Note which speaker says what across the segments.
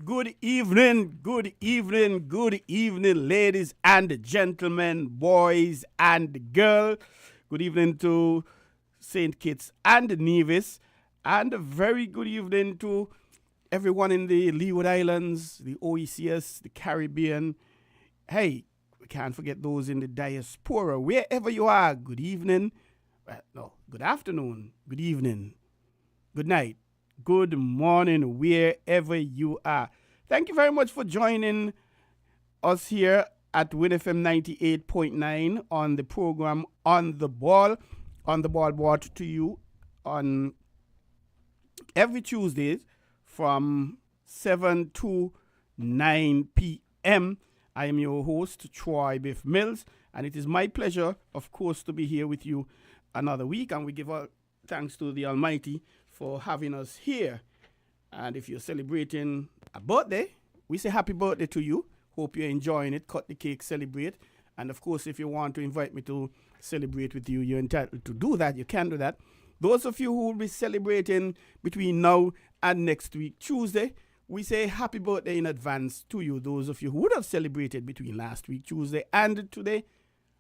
Speaker 1: Good evening, good evening, good evening, ladies and gentlemen, boys and girls. Good evening to St. Kitts and Nevis, and a very good evening to everyone in the Leeward Islands, the OECS, the Caribbean. Hey, we can't forget those in the diaspora. Wherever you are, good evening. No, good afternoon, good evening, good night, good morning, wherever you are. Thank you very much for joining us here at WinFM 98.9 on the program On the Ball. On the Ball brought to you on every Tuesday from 7 to 9 p.m. I am your host, Troy Biff Mills, and it is my pleasure, of course, to be here with you another week, and we give our thanks to the Almighty for having us here. And if you're celebrating a birthday, we say happy birthday to you. Hope you're enjoying it. Cut the cake, celebrate. And of course, if you want to invite me to celebrate with you, you're entitled to do that. You can do that. Those of you who will be celebrating between now and next week, Tuesday, we say happy birthday in advance to you. Those of you who would have celebrated between last week, Tuesday, and today,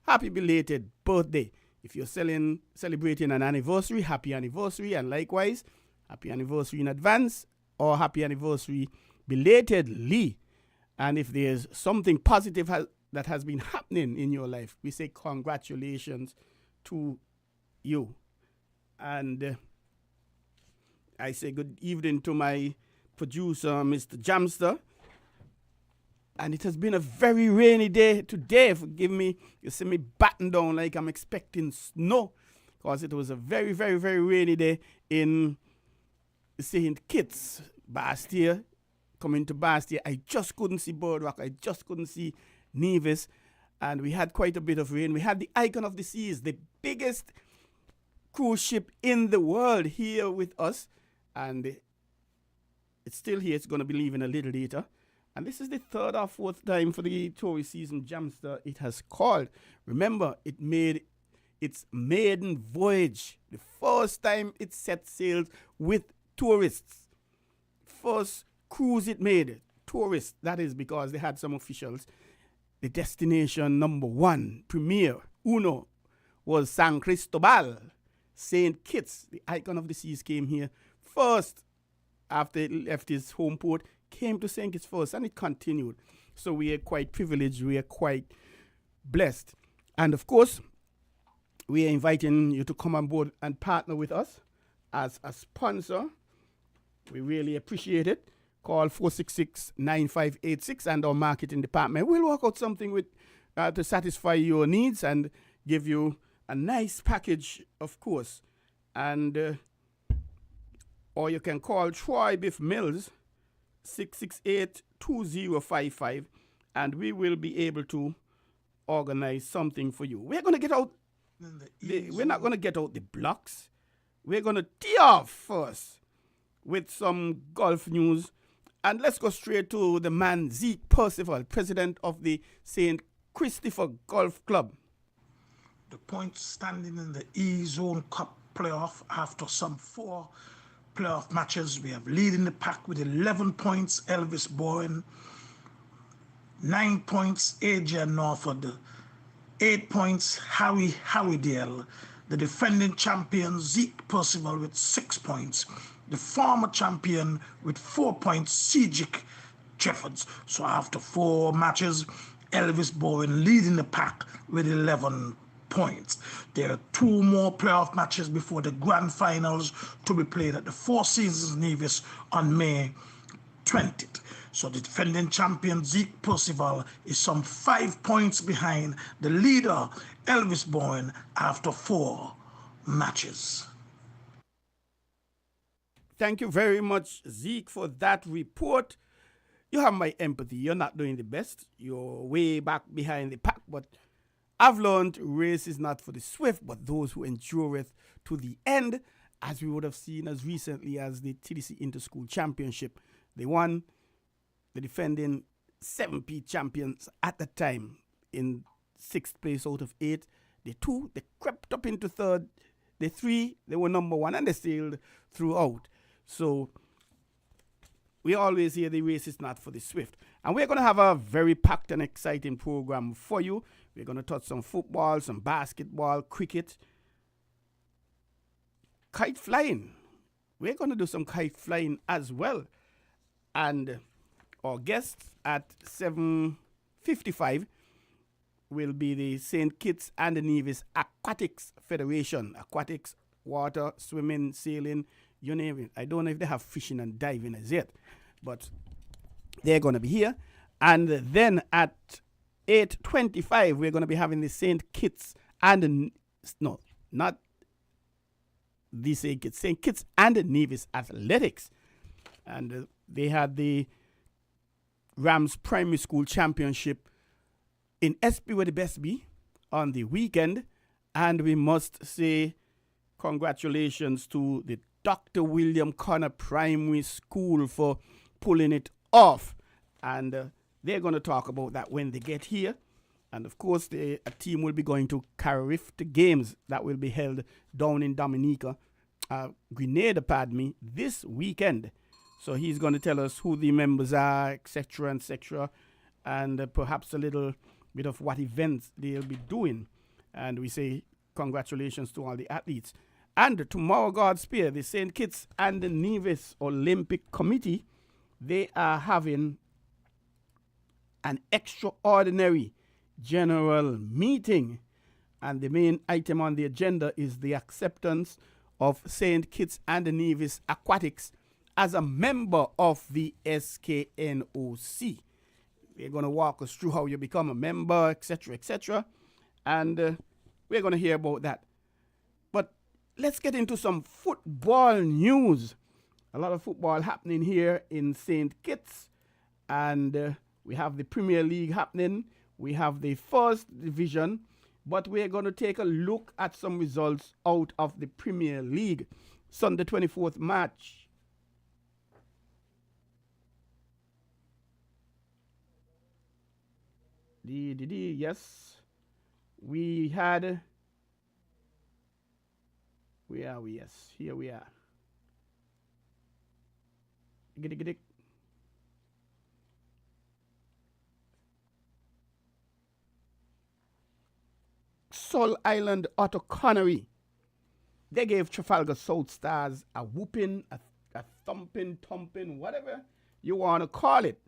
Speaker 1: happy belated birthday. If you're celebrating an anniversary, happy anniversary, and likewise, happy anniversary in advance or happy anniversary belatedly. And if there's something positive that has been happening in your life, we say congratulations to you. And I say good evening to my producer, Mr. Jamster. And it has been a very rainy day today. Forgive me. You see me batting down like I'm expecting snow. Because it was a very, very, very rainy day in St. Kitts, Bastia. Coming to Bastia, I just couldn't see Boardwalk. I just couldn't see Nevis. And we had quite a bit of rain. We had the Icon of the Seas, the biggest cruise ship in the world, here with us. And it's still here. It's going to be leaving a little later. And this is the third or fourth time for the tourist season Jamster it has called. Remember, it made its maiden voyage. The first time it set sails with tourists. First cruise it made. Tourists, that is because they had some officials. The destination number one, premier, uno, was San Cristobal. St. Kitts, the Icon of the Seas, came here first after it left his home port. Came to St. Kitts first, and it continued. So we are quite privileged. We are quite blessed. And of course, we are inviting you to come on board and partner with us as a sponsor. We really appreciate it. Call 466-9586 and our marketing department. We'll work out something with to satisfy your needs and give you a nice package, of course. And or you can call Troy Biff Mills 668-2055, and we will be able to organize something for you. We're going to get out. We're not going to get out the blocks. We're going to tee off first with some golf news, and let's go straight to the man Zeke Percival, president of the St. Christopher Golf Club.
Speaker 2: The points standing in the E-Zone Cup playoff after some 4 playoff matches. We have leading the pack with 11 points, Elvis Bowen, 9 points, AJ Norford, 8 points, Harry Dale, the defending champion Zeke Percival with 6 points, the former champion with 4 points, Cedric Jeffords. So after 4 matches, Elvis Bowen leading the pack with 11 points. There are 2 more playoff matches before the grand finals to be played at the Four Seasons Nevis on May 20th. So the defending champion Zeke Percival is some 5 points behind the leader Elvis Bowen after 4 matches.
Speaker 1: Thank you very much, Zeke, for that report. You have my empathy. You're not doing the best. You're way back behind the pack, but I've learned race is not for the swift, but those who endureth to the end, as we would have seen as recently as the TDC Interschool Championship. They won, the defending 7P champions at the time in 6th place out of 8. The 2, they crept up into 3rd. The 3, they were number 1, and they sailed throughout. So we always hear the race is not for the swift. And we're going to have a very packed and exciting program for you. We're going to touch some football, some basketball, cricket, kite flying. We're going to do some kite flying as well. And our guest at 7:55 will be the St. Kitts and Nevis Aquatics Federation. Aquatics, water, swimming, sailing, you name it. I don't know if they have fishing and diving as yet, but they're going to be here. And then at 8:25, we're going to be having the St. Kitts and, no, not the St. Kitts and Nevis Athletics. And they had the Rams Primary School Championship in SP where the best be on the weekend. And we must say congratulations to the Dr. William Connor Primary School for pulling it off. And they're going to talk about that when they get here. And of course, a team will be going to Carriff Games that will be held down in Dominica, Grenada, pardon me, this weekend. So he's going to tell us who the members are, etc., and perhaps a little bit of what events they'll be doing. And we say congratulations to all the athletes. And tomorrow, God's Spear, the St. Kitts and the Nevis Olympic Committee, they are having an extraordinary general meeting. And the main item on the agenda is the acceptance of St. Kitts and the Nevis Aquatics as a member of the SKNOC. They're going to walk us through how you become a member, etc., and we're going to hear about that. But let's get into some football news. A lot of football happening here in St. Kitts, and we have the Premier League happening. We have the First Division, but we're going to take a look at some results out of the Premier League. Sunday 24th March. Yes, we had. Where are we? Yes, here we are. Giddy. Sol Island Otto Connery. They gave Trafalgar South Stars a whooping, a thumping, whatever you want to call it.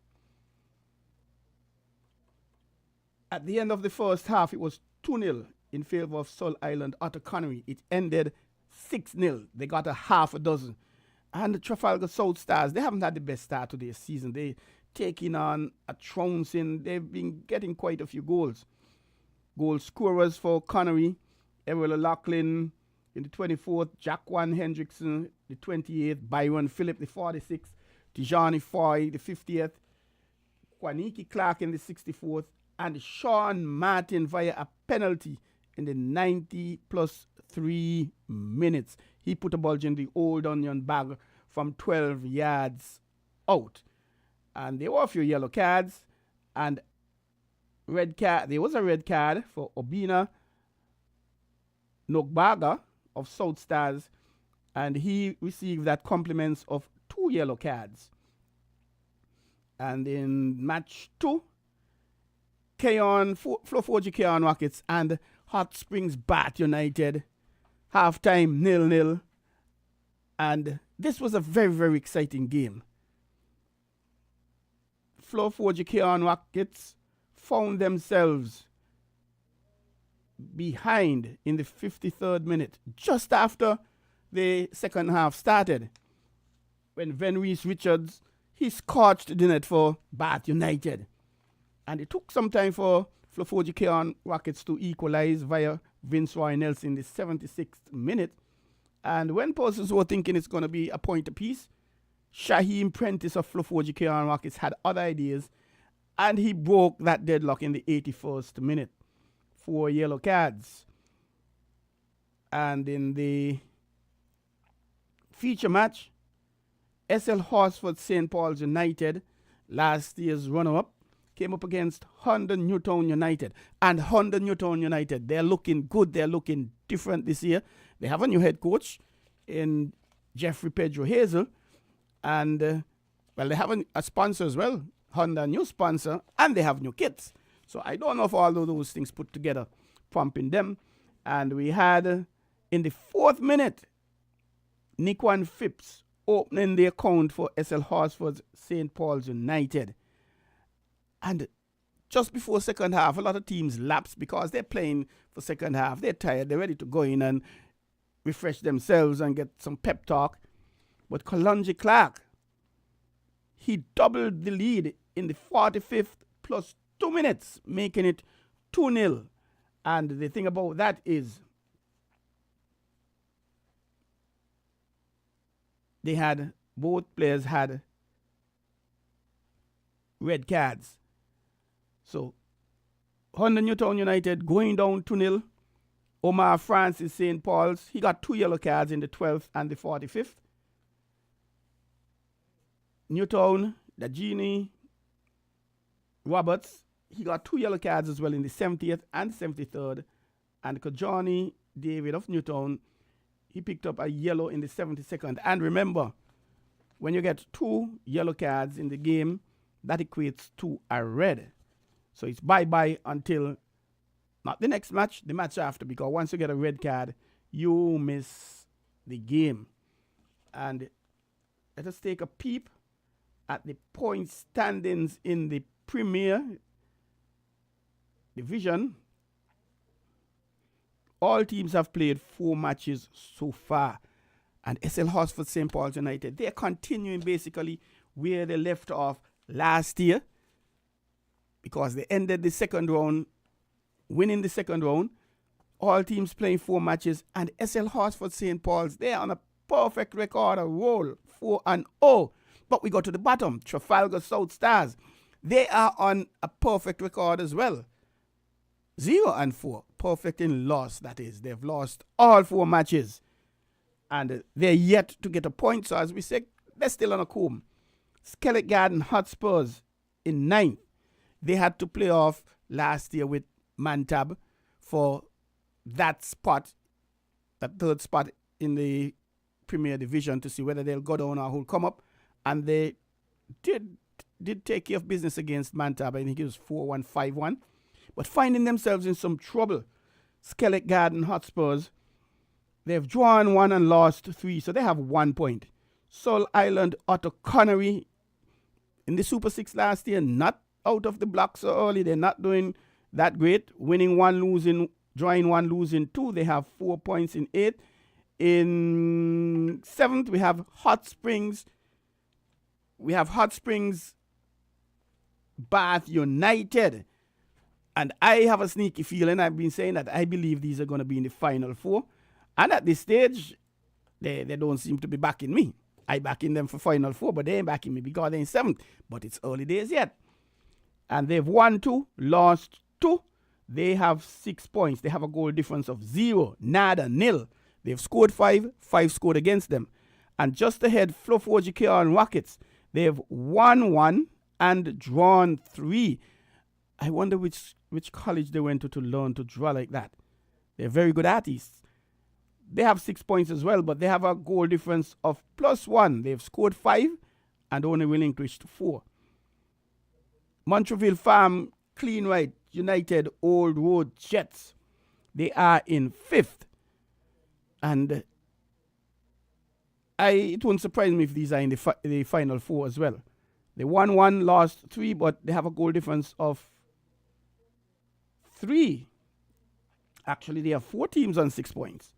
Speaker 1: At the end of the first half, it was 2-0 in favor of Sol Island Otto Connery. It ended 6-0. They got a half a dozen. And the Trafalgar South Stars, they haven't had the best start to their season. They taking on a trouncing. They've been getting quite a few goals. Goal scorers for Connery, Errol O'Loughlin in the 24th, Jaquan Hendrickson the 28th, Byron Phillip the 46th, Tijani Foy the 50th, Kwaniki Clark in the 64th, and Sean Martin via a penalty in the 90 plus 3 minutes. He put a bulge in the old onion bag from 12 yards out. And there were a few yellow cards and red card. There was a red card for Obina Nogbaga of South Stars, and he received that compliments of 2 yellow cards. And in match 2, Floforji Keon Rockets and Hot Springs Bat United, halftime 0-0. And this was a very, very exciting game. Floforji Keon Rockets found themselves behind in the 53rd minute, just after the second half started, when Van Reese Richards, he scorched the net for Bath United. And it took some time for Floforji Keon Rockets to equalize via Vince Roy Nelson in the 76th minute. And when persons were thinking it's going to be a point apiece, Shaheem Prentice of Floforji Keon Rockets had other ideas, and he broke that deadlock in the 81st minute. 4 yellow cards. And in the feature match, SL Horsford St. Paul's United, last year's runner-up, came up against Honda Newtown United. And Honda Newtown United, they're looking good. They're looking different this year. They have a new head coach in Jeffrey Pedro Hazel. And Well, they have a sponsor as well, Honda, new sponsor, and they have new kits. So I don't know if all of those things put together pumping them. And we had, in the 4th minute, Nikwan Phipps opening the account for SL Horsford's St. Paul's United. And just before second half, a lot of teams lapse because they're playing for second half. They're tired. They're ready to go in and refresh themselves and get some pep talk. But Kalonji Clark, he doubled the lead in the 45th plus 2 minutes, making it 2-0. And the thing about that is both players had red cards. So, Honda Newtown United going down 2-0. Omar Francis St. Paul's, he got 2 yellow cards in the 12th and the 45th. Newtown, Dajini Roberts, he got 2 yellow cards as well in the 70th and 73rd. And Kajani David of Newtown, he picked up a yellow in the 72nd. And remember, when you get 2 yellow cards in the game, that equates to a red. So it's bye-bye until not the next match, the match after, because once you get a red card, you miss the game. And let us take a peep at the point standings in the Premier Division. All teams have played 4 matches so far. And SL Horsford St. Paul's United, they're continuing basically where they left off last year, because they ended the second round, winning the second round. All teams playing 4 matches. And SL Horsford St. Paul's, they're on a perfect record, a roll, 4-0. But we go to the bottom, Trafalgar South Stars. They are on a perfect record as well. 0-4. Perfect in loss, that is. They've lost all 4 matches. And they're yet to get a point. So as we say, they're still on a comb. Skellet Garden Hotspurs in 9th. They had to play off last year with Mantab for that spot, that 3rd spot in the Premier Division, to see whether they'll go down or who'll come up. And they did take care of business against Mantab. I think it was 4-1, 5-1. But finding themselves in some trouble. Skellet Garden Hotspurs, they've drawn 1 and lost 3, so they have 1 point. Seoul Island Otto Connery in the Super 6 last year, not out of the block so early. They're not doing that great. Winning 1, losing, drawing 1, losing 2. They have 4 points in 8. In 7th, we have Hot Springs. Bath United. And I have a sneaky feeling, I've been saying that I believe these are going to be in the Final 4. And at this stage, they don't seem to be backing me. I backing them for Final 4, but they ain't backing me because they're in 7th. But it's early days yet. And they've won 2, lost 2. They have 6 points. They have a goal difference of 0, nada, nil. They've scored 5, 5 scored against them. And just ahead, Fluff OGK and Rockets. They've won 1 and drawn 3. I wonder which college they went to learn to draw like that. They're very good artists. They have 6 points as well, but they have a goal difference of +1. They've scored 5 and only relinquished 4. Montreville Farm, Cleanwhite United, Old Road Jets. They are in 5th. And it wouldn't surprise me if these are in the Final 4 as well. They won 1, lost 3, but they have a goal difference of 3. Actually, they have 4 teams on 6 points.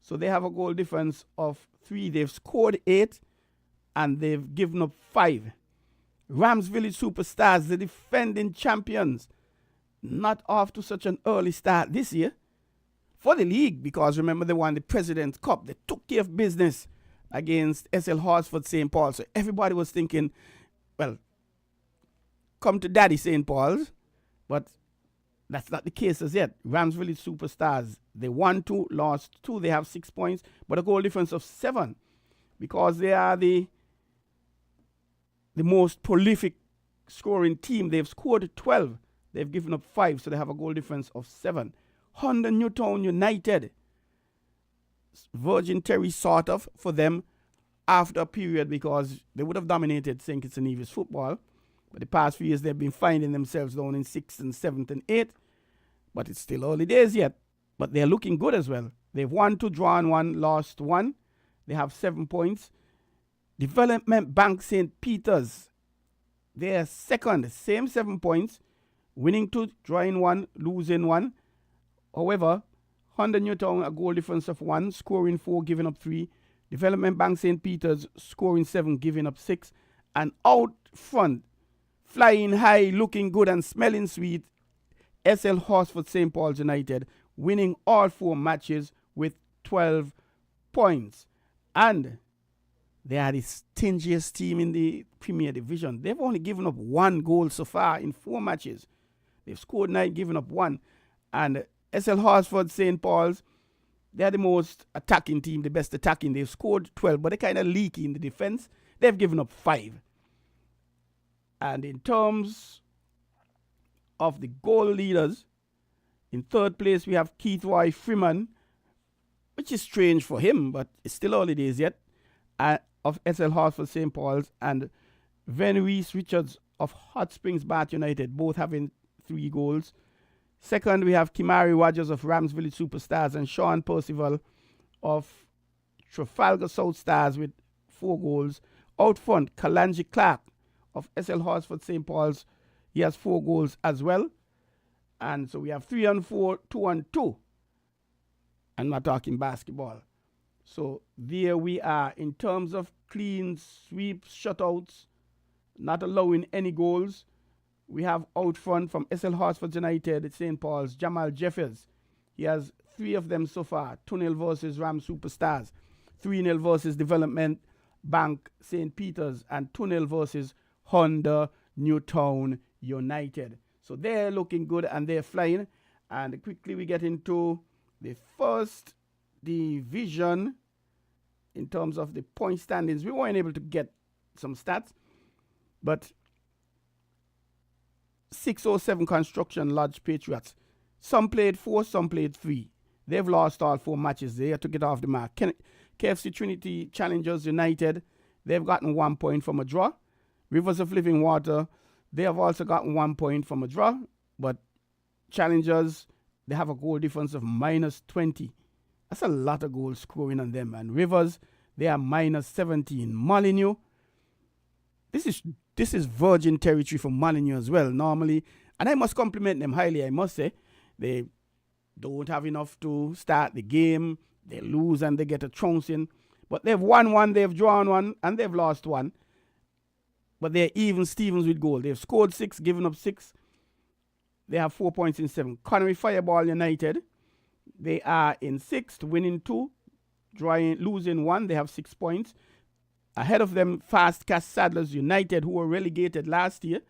Speaker 1: So they have a goal difference of 3. They've scored 8 and they've given up 5. Rams Village Superstars, the defending champions, not off to such an early start this year for the league, because remember they won the President's Cup. They took care of business against SL Horsford St. Paul. So everybody was thinking, well, come to Daddy St. Paul's, but that's not the case as yet. Rams Village Superstars, they won 2, lost 2. They have 6 points, but a goal difference of 7, because they are the most prolific scoring team. They've scored 12. They've given up 5, so they have a goal difference of 7. Honda Newtown United, Virgin Terry sort of for them. after a period because they would have dominated St. Kitts and Nevis football. But the past few years, they've been finding themselves down in 6th and 7th and 8th. But it's still early days yet. But they're looking good as well. They've won 2, drawn 1, lost 1. They have 7 points. Development Bank St. Peter's, they're second, same 7 points, winning 2, drawing 1, losing 1. However, Honda Newtown, a goal difference of 1, scoring 4, giving up 3. Development Bank St. Peter's scoring 7, giving up 6. And out front, flying high, looking good and smelling sweet, SL Horsford St. Paul's United, winning all 4 matches with 12 points. And they are the stingiest team in the Premier Division. They've only given up 1 goal so far in 4 matches. They've scored 9, given up 1. And SL Horsford St. Paul's, they're the most attacking team, the best attacking. They've scored 12, but they're kind of leaky in the defense. They've given up 5. And in terms of the goal leaders, in 3rd place, we have Keith Roy Freeman, which is strange for him, but it's still early days yet, of SL Horsford St. Paul's, and Van Reese Richards of Hot Springs Bath United, both having 3 goals. Second, we have Kimari Rogers of Rams Village Superstars and Sean Percival of Trafalgar South Stars with 4 goals. Out front, Kalanji Clark of SL Horsford St. Paul's. He has 4 goals as well. And so we have 3 and 4, 2 and 2. I'm not talking basketball. So there we are in terms of clean sweeps, shutouts, not allowing any goals. We have out front from SL Horsford United, St. Paul's, Jamal Jeffers. He has 3 of them so far. 2-0 versus Ram Superstars. 3-0 versus Development Bank St. Peter's. And 2-0 versus Honda Newtown United. So they're looking good and they're flying. And quickly we get into the first division in terms of the point standings. We weren't able to get some stats, but 607 Construction Lodge Patriots. Some played 4, some played 3. They've lost all 4 matches. They had to get off the mark. KFC Trinity Challengers United, they've gotten 1 point from a draw. Rivers of Living Water, they have also gotten 1 point from a draw, but Challengers, they have a goal difference of -20. That's a lot of goals scoring on them. And Rivers, they are -17. Molyneux, this is virgin territory for Molyneux as well, normally. And I must compliment them highly, I must say. They don't have enough to start the game. They lose and they get a trouncing. But they've won 1, they've drawn 1, and they've lost 1. But they're even Stevens with goal. They've scored 6, given up 6. They have 4 points in 7. Connery Fireball United, they are in 6th, winning 2, losing 1. They have 6 points. Ahead of them, Fast Cast Saddlers United, who were relegated last year.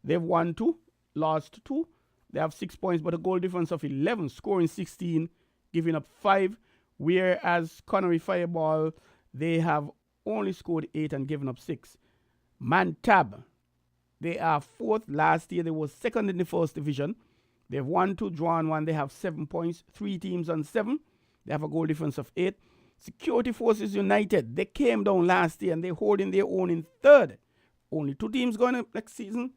Speaker 1: They've won 2, lost 2. They have 6 points, but a goal difference of 11, scoring 16, giving up 5. Whereas Connery Fireball, they have only scored 8 and given up 6. Mantab, they are 4th. Last year, they were 2nd in the 1st division. They've won 2, drawn 1. They have 7 points, 3 teams on 7. They have a goal difference of 8. Security Forces United, they came down last year and they're holding their own in 3rd. Only 2 teams going up next season.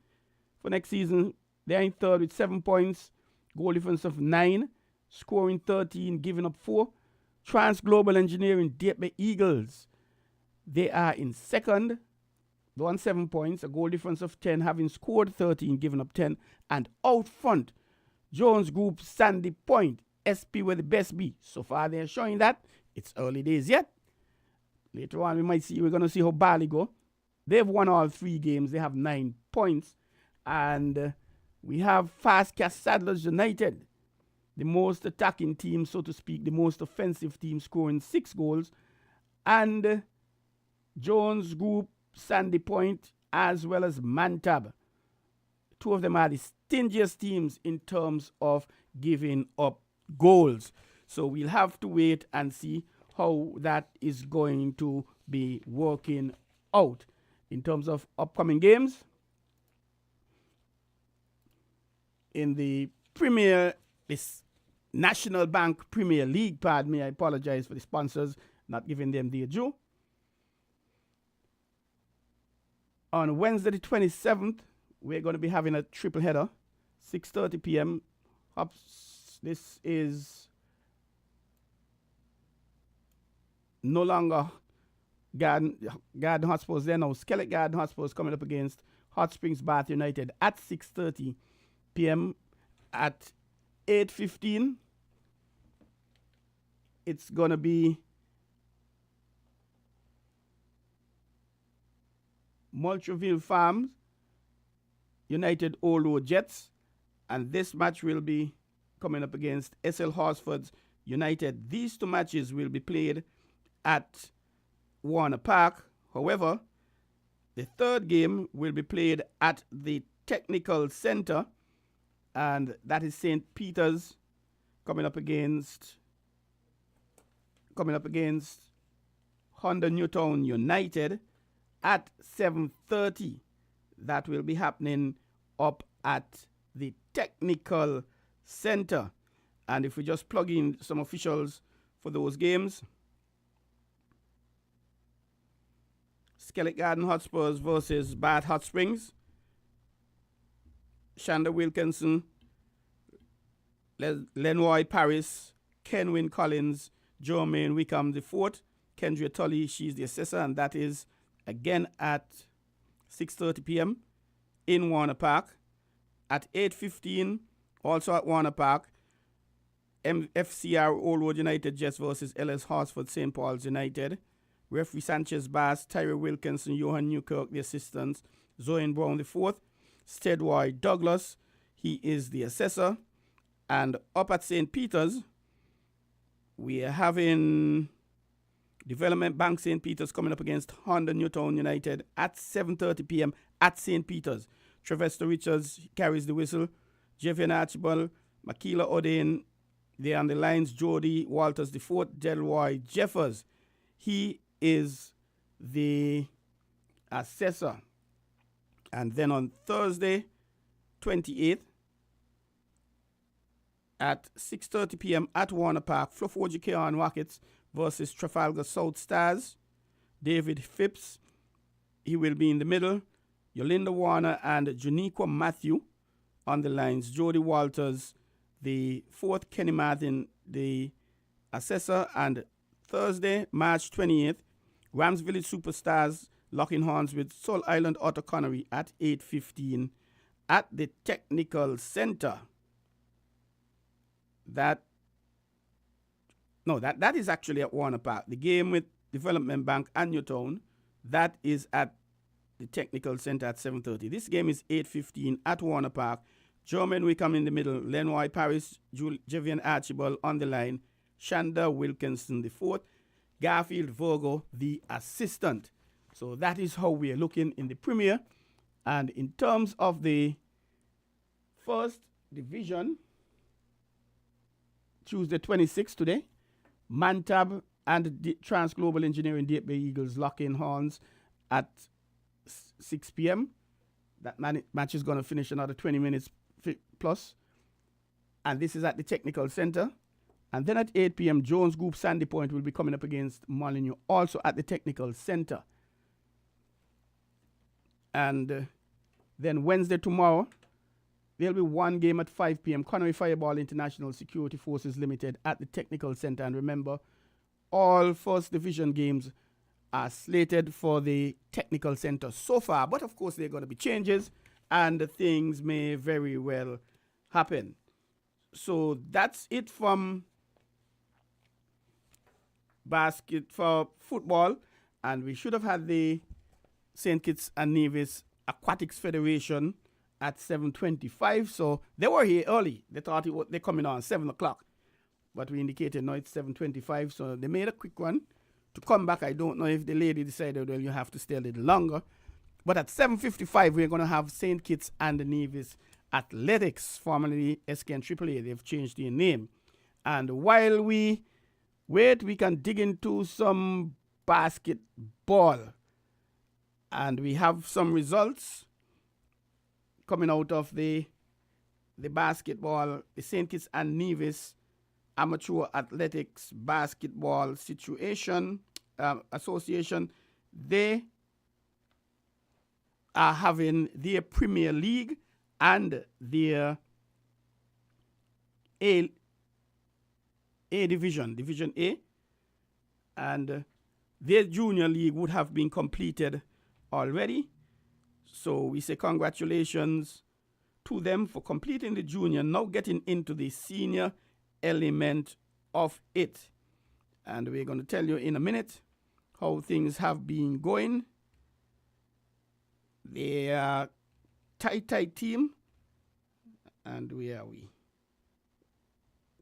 Speaker 1: For next season, they're in 3rd with 7 points, goal difference of 9, scoring 13, giving up 4. Trans Global Engineering, Dieppe Eagles, they are in 2nd. They won 7 points, a goal difference of 10, having scored 13, giving up 10. And out front, Jones Group, Sandy Point, SP were the best be. So far, they're showing that. It's early days yet. Later on, we're going to see how Bali go. They've won all 3 games. They have 9 points. And we have Fast Cast Saddlers United, the most attacking team, so to speak, the most offensive team, scoring 6 goals. And Jones Group, Sandy Point, as well as Mantab. 2 of them are the stingiest teams in terms of giving up goals. So we'll have to wait and see how that is going to be working out. In terms of upcoming games, in the this National Bank Premier League, pardon me, I apologize for the sponsors, not giving them their due. On Wednesday the 27th, we're going to be having a triple header, 6:30 p.m. This is no longer Garden Hotspurs. There now. Skelett Garden Hotspurs coming up against Hot Springs Bath United at 6:30 p.m. At 8:15, it's going to be Moultrieville Farms United Old Road Jets, and this match will be coming up against SL Horsford's United. These two matches will be played at Warner Park. However, the third game will be played at the Technical Center, and that is St. Peter's coming up against Honda Newtown United at 7:30. That will be happening up at the Technical Center. And if we just plug in some officials for those games, Skelett Garden Hotspurs versus Bath Hot Springs, Shanda Wilkinson, Lenoy Paris, Kenwin Collins, Jermaine Wickham IV, Kendria Tully, she's the assessor, and that is again at 6:30 p.m. in Warner Park. At 8:15, also at Warner Park, FCR Old Road United Jets versus LS Horsford St. Paul's United. Referee Sanchez Bass, Tyree Wilkinson, Johan Newkirk, the assistants, Zoe Brown IV, Stedroy Douglas, he is the assessor. And up at St. Peter's, we are having Development Bank St. Peter's coming up against Honda Newtown United at 7:30 p.m. at St. Peter's. Trevester Richards carries the whistle. Jevian Archibald, Makila Oden, they're on the lines. Jody Walters IV, Delroy Jeffers, he is the assessor. And then on Thursday, 28th, at 6:30 p.m. at Warner Park, Fluff Keon Rockets versus Trafalgar South Stars. David Phipps, he will be in the middle. Yolinda Warner and Juniqua Matthew on the lines. Jody Walters, the fourth, Kenny Martin, the assessor. And Thursday, March 28th, Rams Village Superstars locking horns with Soul Island Otto Connery at 8:15 at the Technical Center. That is actually at Warner Park. The game with Development Bank and Newtown, that is at the Technical Center at 7:30. This game is 8:15 at Warner Park. Jermaine Wickham in the middle, Lenoy Paris, Jevian Archibald on the line, Shanda Wilkinson the fourth, Garfield Virgo the assistant. So that is how we are looking in the Premier. And in terms of the first division, Tuesday 26th today, Mantab and Trans Global Engineering Deep Bay Eagles lock in horns at 6 p.m. That match is going to finish another 20 minutes plus. And this is at the Technical Center. And then at 8 p.m., Jones Group Sandy Point will be coming up against Molineux, also at the Technical Center. And then Wednesday tomorrow, there'll be one game at 5 p.m. Connery Fireball International Security Forces Limited at the Technical Center. And remember, all First Division games are slated for the Technical Center so far. But of course, there are going to be changes and things may very well happen. So that's it from football. And we should have had the St. Kitts and Nevis Aquatics Federation at 7:25. So they were here early. They thought they're coming on 7 o'clock. But we indicated, no, it's 7:25. So they made a quick one to come back. I don't know if the lady decided, well, you have to stay a little longer. But at 7:55, we're going to have St. Kitts and Nevis Athletics, formerly SKN AAA. They've changed their name. And while we wait, we can dig into some basketball. And we have some results coming out of the basketball, the St. Kitts and Nevis Amateur Athletics Basketball Association. They are having their Premier League and their A division, Division A, and their junior league would have been completed already. So we say congratulations to them for completing the junior, now getting into the senior element of it. And we're going to tell you in a minute how things have been going. They are tight team. And where are we?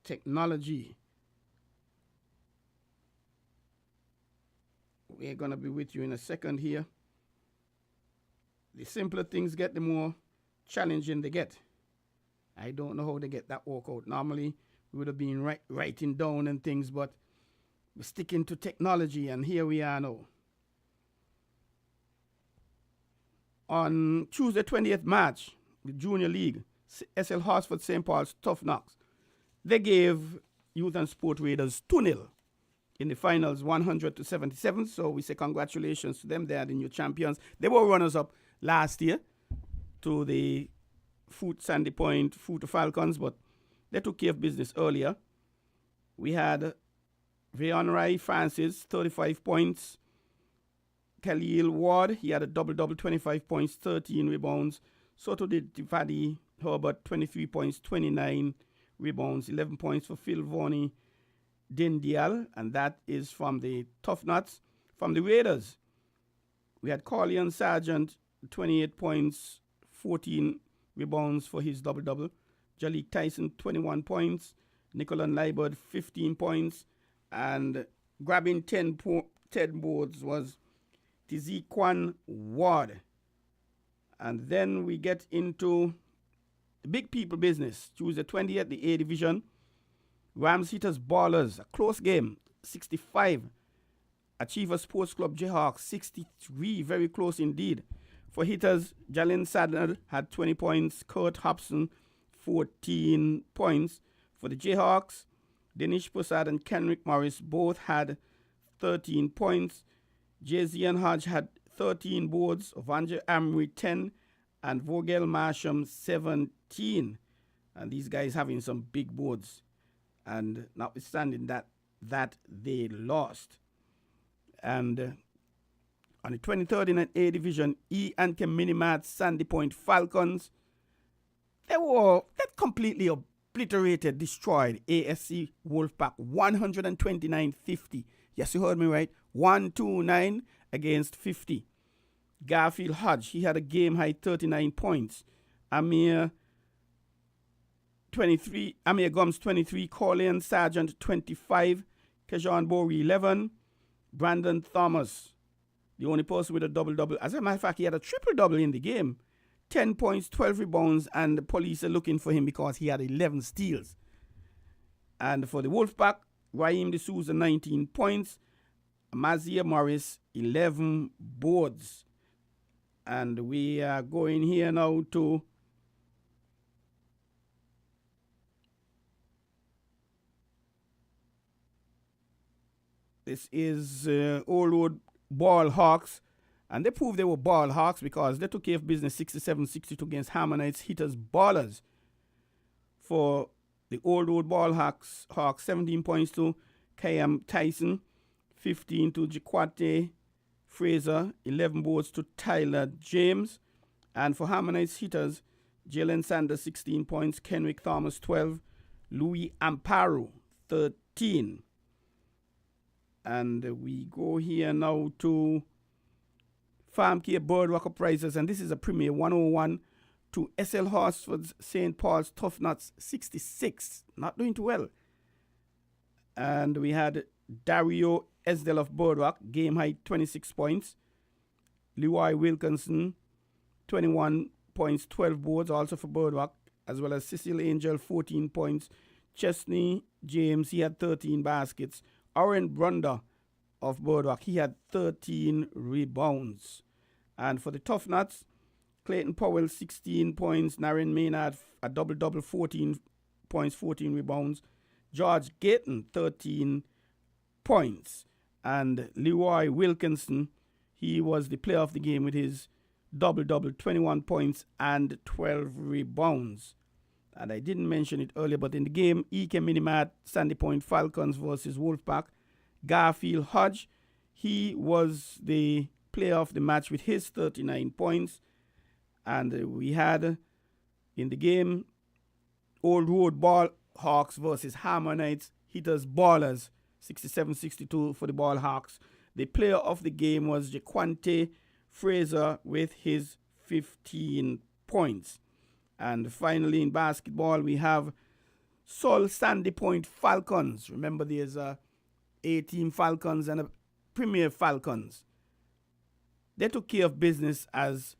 Speaker 1: Technology. We're going to be with you in a second here. The simpler things get, the more challenging they get. I don't know how they get that workout. Normally, we would have been writing down and things, but we're sticking to technology, and here we are now. On Tuesday, 20th March, the Junior League, SL Horsford St. Paul's Tough Knocks, they gave Youth and Sport Raiders 2-0 in the finals, 100-77. So we say congratulations to them. They are the new champions. They were runners-up last year to the Sandy Point Foot Falcons, but they took care of business earlier. We had Veonrai Francis, 35 points. Khalil Ward, he had a double-double, 25 points, 13 rebounds. Soto did Tivadi Herbert, 23 points, 29 rebounds, 11 points for Phil Vaughan Dindial, and that is from the Tough Nuts. From the Raiders, we had Corleon Sargent, 28 points, 14 rebounds for his double-double. Jalik Tyson, 21 points. Nicolan Liebert, 15 points. And grabbing 10 boards was Tiziquan Ward. And then we get into the big people business. Tuesday 20th, the A Division. Rams Hitters Ballers, a close game, 65. Achiever Sports Club Jayhawks, 63, very close indeed. For Hitters, Jalen Sadler had 20 points. Kurt Hobson, 14 points. For the Jayhawks, Denish Prasad and Kenrick Morris both had 13 points. Jazian Hodge had 13 boards. Vanja Amri, 10. And Vogel Marsham, 17. And these guys having some big boards. And notwithstanding that they lost. And on the 23rd in an A Division, E and Minimat Sandy Point Falcons, they completely obliterated, destroyed ASC Wolfpack 129-50. Yes, you heard me right. 129 against 50. Garfield Hodge, he had a game high 39 points. Amir Gums 23, Corleon Sargent 25, Kejon Bori 11, Brandon Thomas, the only person with a double-double. As a matter of fact, he had a triple-double in the game. 10 points, 12 rebounds, and the police are looking for him because he had 11 steals. And for the Wolfpack, Raheem D'Souza 19 points, Mazia Morris 11 boards. And we are going here now to this is Old Road Ball Hawks. And they proved they were Ball Hawks because they took care of business 67-62 against Harmonites Hitters Ballers. For the Old Road Ball Hawks, 17 points to Kayam Tyson, 15 to Jaquate Fraser, 11 boards to Tyler James. And for Harmonites Hitters, Jalen Sanders, 16 points, Kenrick Thomas, 12, Louis Amparo, 13. And we go here now to Farm Care Birdwalker Prizes, and this is a Premier 101 to SL Horsford's St. Paul's Tough Nuts 66. Not doing too well. And we had Dario Esdell of Birdwalk, game high 26 points. Leroy Wilkinson, 21 points, 12 boards, also for Birdwalk, as well as Cecil Angel, 14 points. Chesney James, he had 13 baskets. Oren Brunder of Birdwalk, he had 13 rebounds. And for the Tough Nuts, Clayton Powell, 16 points. Naren Maynard, a double-double, 14 points, 14 rebounds. George Gayton, 13 points. And Leroy Wilkinson, he was the player of the game with his double-double, 21 points and 12 rebounds. And I didn't mention it earlier, but in the game, EK Minimat, Sandy Point Falcons versus Wolfpack, Garfield Hodge, he was the player of the match with his 39 points. And we had in the game, Old Road Ball Hawks versus Harmonites, Hitters Ballers, 67-62 for the Ball Hawks. The player of the game was Jaquante Fraser with his 15 points. And finally in basketball, we have Sol Sandy Point Falcons. Remember, there's a A-team Falcons and a Premier Falcons. They took care of business as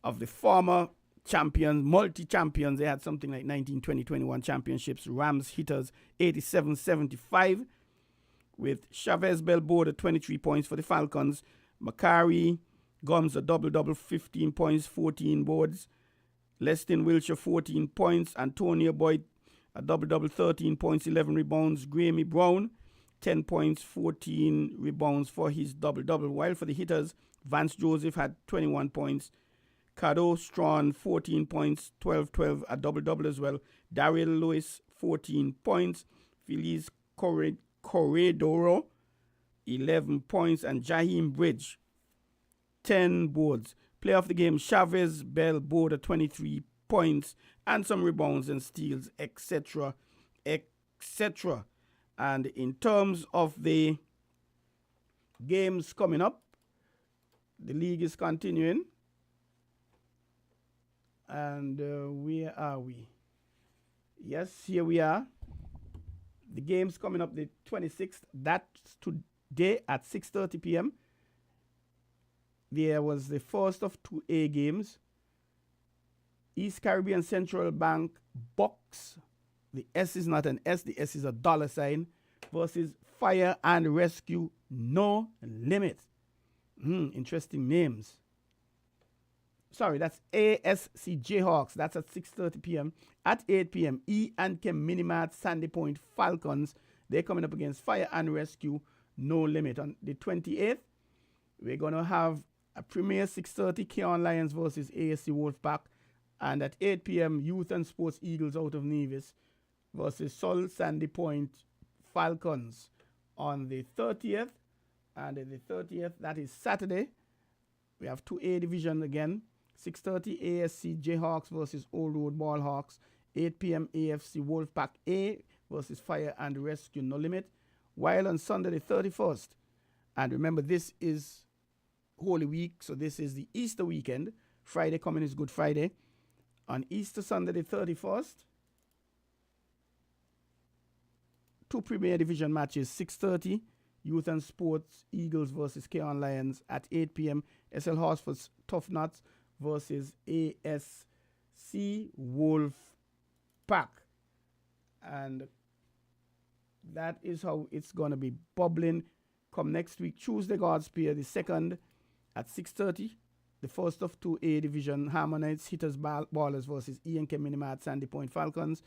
Speaker 1: of the former champions, multi-champions. They had something like 19, 20, 21 championships. Rams Hitters 87-75 with Chavez Belboda 23 points for the Falcons. Macari Gums a double-double, 15 points, 14 boards. Leston Wilshire 14 points. Antonio Boyd a double-double, 13 points, 11 rebounds. Grammy Brown 10 points, 14 rebounds for his double-double. While for the Hitters, Vance Joseph had 21 points. Cado Strawn 14 points, 12-12, a double-double as well. Daryl Lewis 14 points. Feliz Corredoro 11 points. And Jaheim Bridge 10 boards. Player of the game, Chavez Bell Boda 23 points and some rebounds and steals, etc. etc. And in terms of the games coming up, the league is continuing. And where are we? Yes, here we are. The game's coming up the 26th. That's today at 6:30 p.m. There was the first of 2A games. East Caribbean Central Bank Bucks. The S is not an S. The S is a dollar sign. Versus Fire and Rescue No Limit. Interesting names. Sorry, that's ASC Jayhawks. That's at 6:30 p.m. At 8 p.m., E and K Minimart Sandy Point Falcons. They're coming up against Fire and Rescue No Limit. On the 28th, we're going to have a Premier 6:30 Keon Lions versus ASC Wolfpack. And at 8 p.m., Youth and Sports Eagles out of Nevis versus Sol Sandy Point Falcons. On the 30th, and the 30th, that is Saturday, we have 2A division again. 6:30 ASC Jayhawks versus Old Road Ball Hawks. 8 p.m. AFC Wolfpack A versus Fire and Rescue No Limit. While on Sunday the 31st, and remember this is Holy Week, so this is the Easter weekend. Friday coming is Good Friday. On Easter Sunday the 31st, 2 Premier Division matches. 6:30 Youth and Sports Eagles versus Keon Lions. At 8 p.m. SL Horsford's Tough Nuts versus ASC Wolf Pack. And that is how it's going to be bubbling come next week. Tuesday, Godspear, the 2nd at 6:30. The first of 2A Division, Harmonites Hitters Ballers versus E&K Minimart Sandy Point Falcons.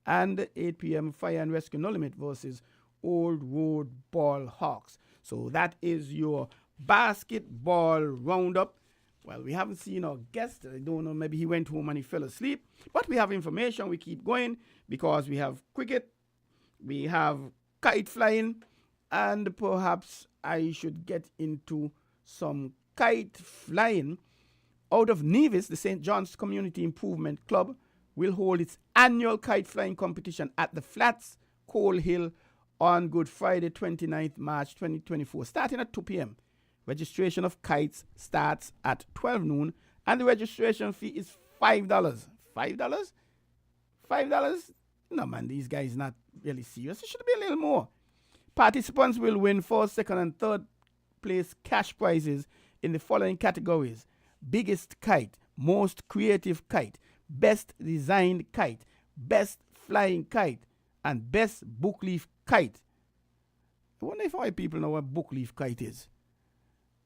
Speaker 1: And 8 p.m. Fire and Rescue No Limit versus Old Road Ball Hawks. So that is your basketball roundup. Well, we haven't seen our guest. I don't know, maybe he went home and he fell asleep. But we have information. We keep going because we have cricket, we have kite flying, and perhaps I should get into some kite flying. Out of Nevis, the St. John's Community Improvement Club will hold its annual kite flying competition at the Flats, Coal Hill, on Good Friday, 29th March 2024, starting at 2 p.m. Registration of kites starts at 12 noon, and the registration fee is $5. $5? $5? No, man, these guys not really serious. It should be a little more. Participants will win first, second, and third place cash prizes in the following categories: biggest kite, most creative kite, best designed kite, best flying kite, and best bookleaf kite. I wonder if all people know what bookleaf kite is.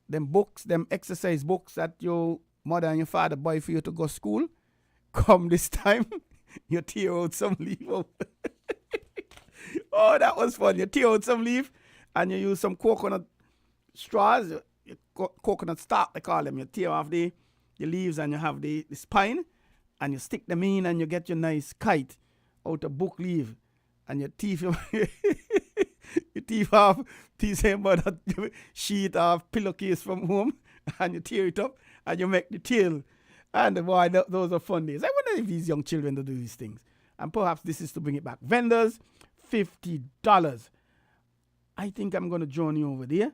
Speaker 1: Them books, them exercise books that your mother and your father buy for you to go to school. Come this time, you tear out some leaf. Oh, that was fun. You tear out some leaf and you use some coconut straws, coconut stock, they call them. You tear off the the leaves and you have the spine, and you stick them in and you get your nice kite out of book leaf, and your teeth, your teeth off, teeth about that sheet of pillowcase from home, and you tear it up and you make the tail. And boy, those are fun days. I wonder if these young children do these things. And perhaps this is to bring it back. Vendors, $50. I think I'm going to join you over there,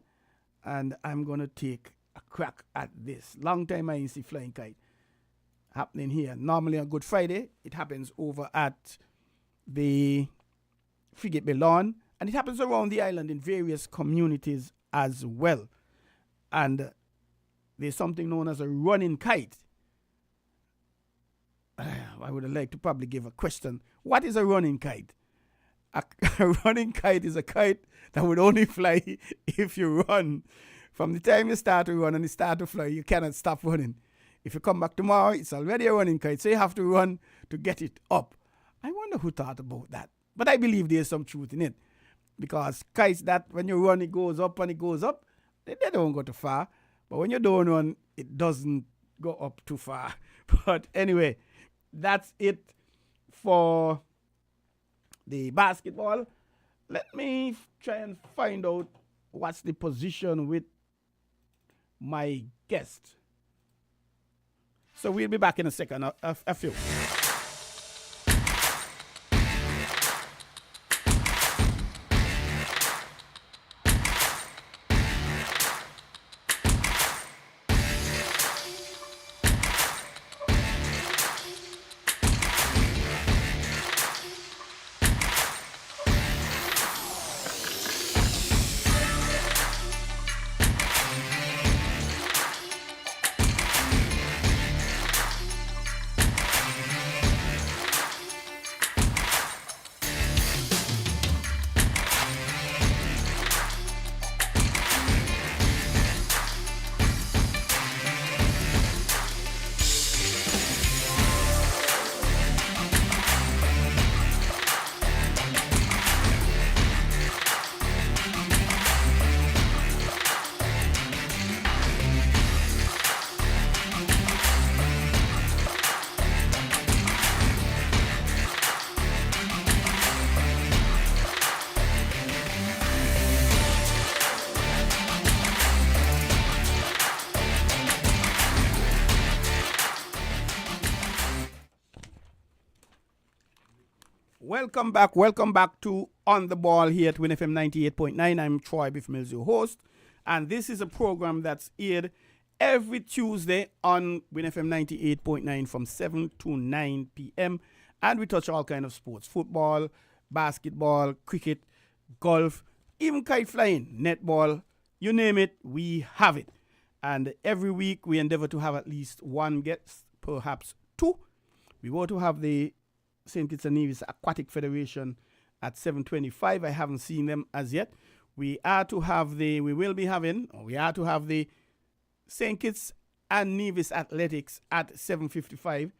Speaker 1: and I'm going to take a crack at this. Long time I didn't see flying kite happening here. Normally on Good Friday, it happens over at the Frigate Bay Lawn, and it happens around the island in various communities as well. And there's something known as a running kite. I would like to probably give a question. What is a running kite? A running kite is a kite that would only fly if you run. From the time you start to run and you start to fly, you cannot stop running. If you come back tomorrow, it's already a running kite, so you have to run to get it up. I wonder who thought about that. But I believe there's some truth in it. Because kites that when you run, it goes up and it goes up, they don't go too far. But when you don't run, it doesn't go up too far. But anyway, that's it for the basketball. Let me try and find out what's the position with my guest. So we'll be back in a second, a few. Welcome back to On the Ball here at WinFM 98.9. I'm Troy Biff Mills, your host, and this is a program that's aired every Tuesday on WinFM 98.9 from 7 to 9 p.m. And we touch all kinds of sports: football, basketball, cricket, golf, even kite flying, netball, you name it, we have it. And every week we endeavor to have at least one guest, perhaps two. We want to have the St. Kitts and Nevis Aquatic Federation at 7:25. I haven't seen them as yet. We are to have the St. Kitts and Nevis Athletics at 7:55.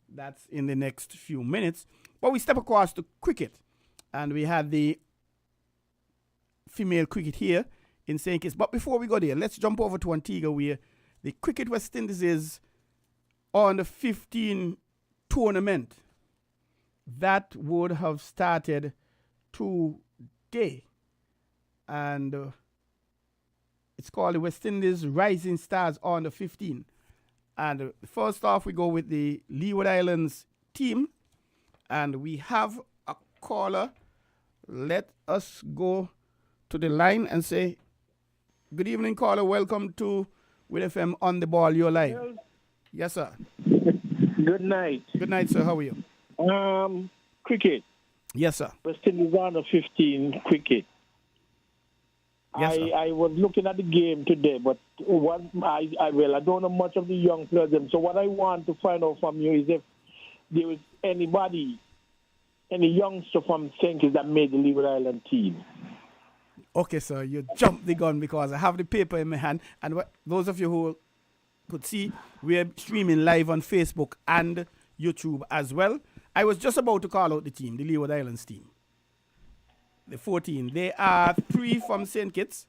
Speaker 1: That's in the next few minutes. But we step across to cricket, and we had the female cricket here in St. Kitts. But before we go there, let's jump over to Antigua, where the Cricket West Indies is on the 15 tournament. That would have started today. And it's called the West Indies Rising Stars on the 15. And first off, we go with the Leeward Islands team. And we have a caller. Let us go to the line and say, good evening, caller. Welcome to WinFM On the Ball. You're live.
Speaker 3: Well,
Speaker 1: yes, sir.
Speaker 3: good night.
Speaker 1: Good night, sir. How are you?
Speaker 3: Cricket.
Speaker 1: Yes, sir.
Speaker 3: West Indies under 15 cricket.
Speaker 1: Yes, sir.
Speaker 3: I was looking at the game today, but I don't know much of the young players. So what I want to find out from you is if there was any youngster from St. Kitts that made the Leeward Island team.
Speaker 1: Okay, sir, you jumped the gun because I have the paper in my hand. And those of you who could see, we're streaming live on Facebook and YouTube as well. I was just about to call out the team, the Leeward Islands team. The 14. They are 3 from St. Kitts.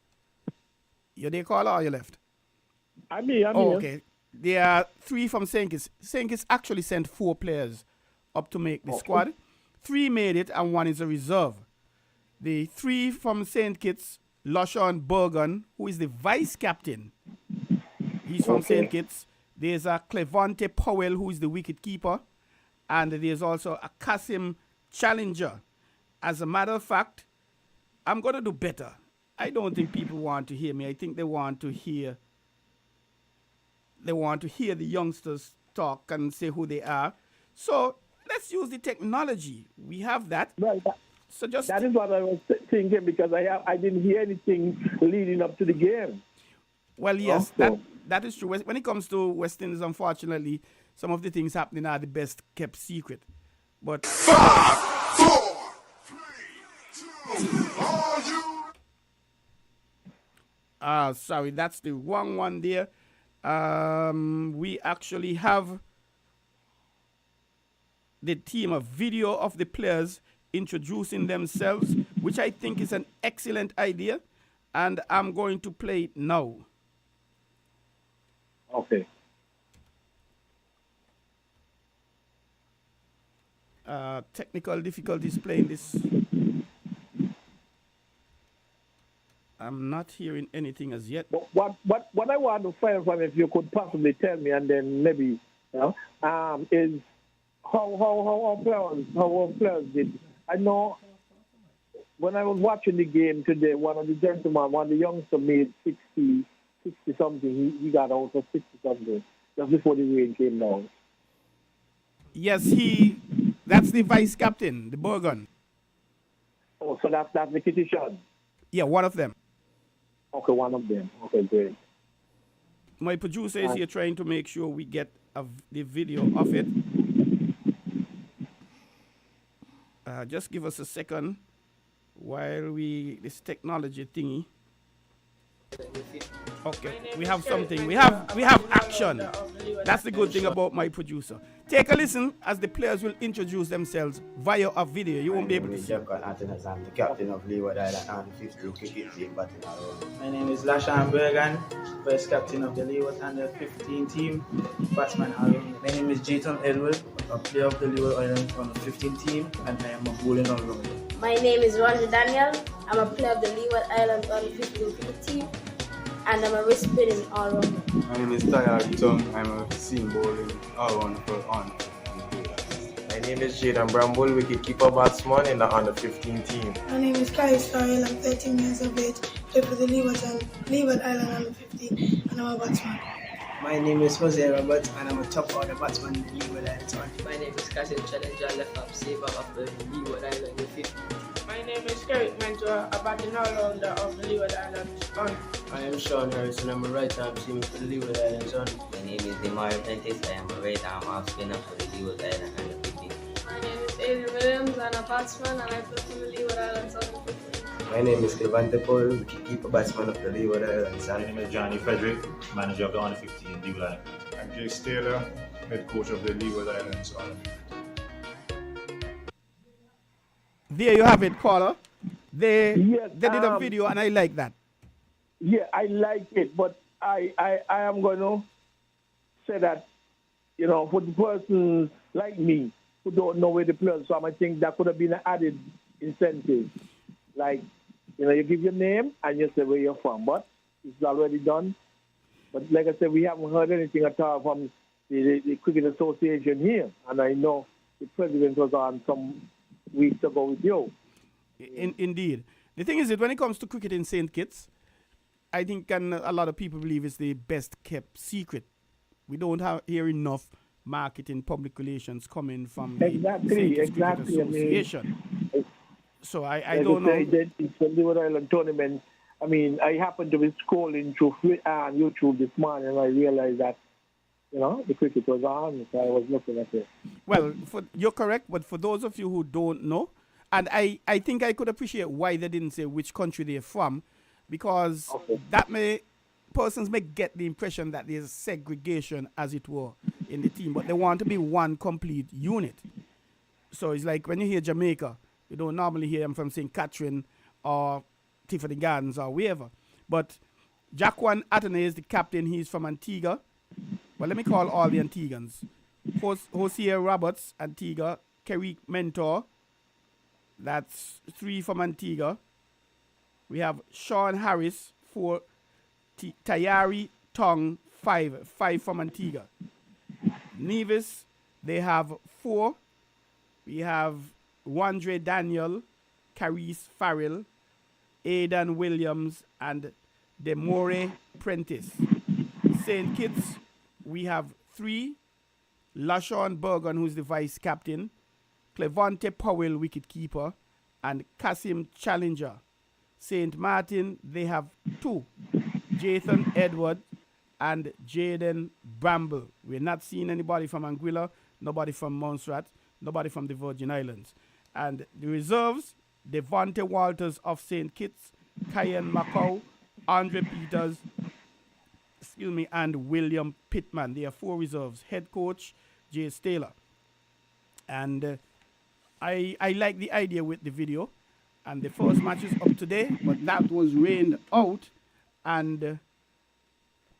Speaker 1: You there, caller, or you left?
Speaker 3: I'm here.
Speaker 1: Okay. There are 3 from St. Kitts. St. Kitts actually sent 4 players up to make the squad. 3 made it and 1 is a reserve. The 3 from St. Kitts, Lushan Bergen, who is the vice captain. He's from St. Kitts. There's a Clevante Powell, who is the wicket keeper. And there's also a Kasim Challenger. As a matter of fact, I'm going to do better. I don't think people want to hear me. I think they want to hear the youngsters talk and say who they are. So let's use the technology. We have that.
Speaker 3: Right.
Speaker 1: So just
Speaker 3: that is what I was thinking, because I didn't hear anything leading up to the game.
Speaker 1: Well, yes, that is true. When it comes to West Indies, unfortunately, some of the things happening are the best kept secret. But
Speaker 4: 5, 4, 3, 2, are you?
Speaker 1: Sorry, that's the wrong one there. We actually have the team, a video of the players introducing themselves, which I think is an excellent idea, and I'm going to play it now.
Speaker 3: Okay.
Speaker 1: Technical difficulties playing this. I'm not hearing anything as yet.
Speaker 3: What I want to find from, if you could possibly tell me, and then maybe is how our players did. I know when I was watching the game today, one of the youngsters made 60 something. He got out for 60 something just before the rain came down.
Speaker 1: Yes, that's the vice captain, the Bergen.
Speaker 3: Oh, so that's the petition.
Speaker 1: Yeah, one of them.
Speaker 3: Okay, one of them. Okay, great.
Speaker 1: My producer is here trying to make sure we get the video of it. Just give us a second while this technology thingy. Okay, we have something. We have action. That's the good thing about my producer. Take a listen as the players will introduce themselves via a video. You won't be able to see.
Speaker 5: I'm the captain of Leeward Island and 15 cricket team batting around.
Speaker 6: My name is Lashan Bergan, vice captain of the Leeward under 15 team, batsman Aaron. My name is Jayton Edward, a player of the Leeward Island on the 15 team, and I am a bowling all-rounder.
Speaker 7: My name is Roger Daniel. I'm a player of the Leeward Islands on the 15 cricket team, and I'm a wrist spinning all-rounder.
Speaker 8: My name is Tyler Tung. I'm a seam bowling all-rounder for on.
Speaker 5: My name is Jaden Bramble, wicket-keeper batsman in the under 15 team.
Speaker 9: My name is Kai Starrell. I'm 13 years of age, play for the Leeward Island under 15, and I'm a batsman.
Speaker 6: My name is Jose Roberts, and I'm a top order batsman in the Leeward Islands.
Speaker 10: My name is Kasim Challenger, left up saver of the Leeward Island in 50.
Speaker 11: My name is Kerrick Mentor, a batting all-rounder of the Leeward Islands on.
Speaker 10: I am Sean Harrison, I'm a right-arm seamer for the Leeward Islands on.
Speaker 12: My name is Demar Prentice, I am a right-arm off-spinner for the Leeward Island under 15.
Speaker 13: My name is Adrian Williams, I'm a batsman and I play for the Leeward Islands under 15.
Speaker 5: My name is Clevante Powell, wicket-keeper batsman of the Leeward Islands.
Speaker 14: My name is Johnny Frederick, manager of the under 15 Leeward Island.
Speaker 15: I'm Jace Taylor, head coach of the Leeward Islands under 15.
Speaker 1: There you have it, caller. They did a video and I like that.
Speaker 3: Yeah, I like it, but I am going to say that, for the person like me who don't know where the players from, I think that could have been an added incentive. Like, you give your name and you say where you're from, but it's already done. But like I said, we haven't heard anything at all from the Cricket Association here, and I know the president was on some weeks ago with you.
Speaker 1: Indeed. The thing is that when it comes to cricket in St. Kitts, I think a lot of people believe it's the best kept secret. We don't hear enough marketing public relations coming from the St. Kitts Cricket Association. So I don't know.
Speaker 3: It's the Leeward Island tournament. I mean, I happened to be scrolling through YouTube this morning and I realized that, the cricket was on, so I was looking at it.
Speaker 1: Well, you're correct, but for those of you who don't know, and I think I could appreciate why they didn't say which country they're from, because persons may get the impression that there's segregation, as it were, in the team, but they want to be one complete unit. So it's like when you hear Jamaica, you don't normally hear them from St. Catherine or Tiffany Gardens or wherever. But Jaquan Atenay is the captain. He's from Antigua. Well, let me call all the Antiguans. Hosea Roberts, Antigua. Kerry Mentor, that's 3 from Antigua. We have Sean Harris, 4. Tayari Tong, 5 from Antigua. Nevis, they have 4. We have Wandre Daniel, Carice Farrell, Aidan Williams, and Demore Prentice. St. Kitts, we have 3. LaShawn Bergen, who's the vice captain. Clevante Powell, wicketkeeper. And Kasim Challenger. St. Martin, they have 2. Jathan Edward and Jaden Bramble. We're not seeing anybody from Anguilla, nobody from Montserrat, nobody from the Virgin Islands. And the reserves, Devonte Walters of St. Kitts, Kyan Macau, Andre Peters, and William Pittman. They are 4 reserves. Head coach, Jace Taylor. And I like the idea with the video. And the first match is up today, but that was rained out. And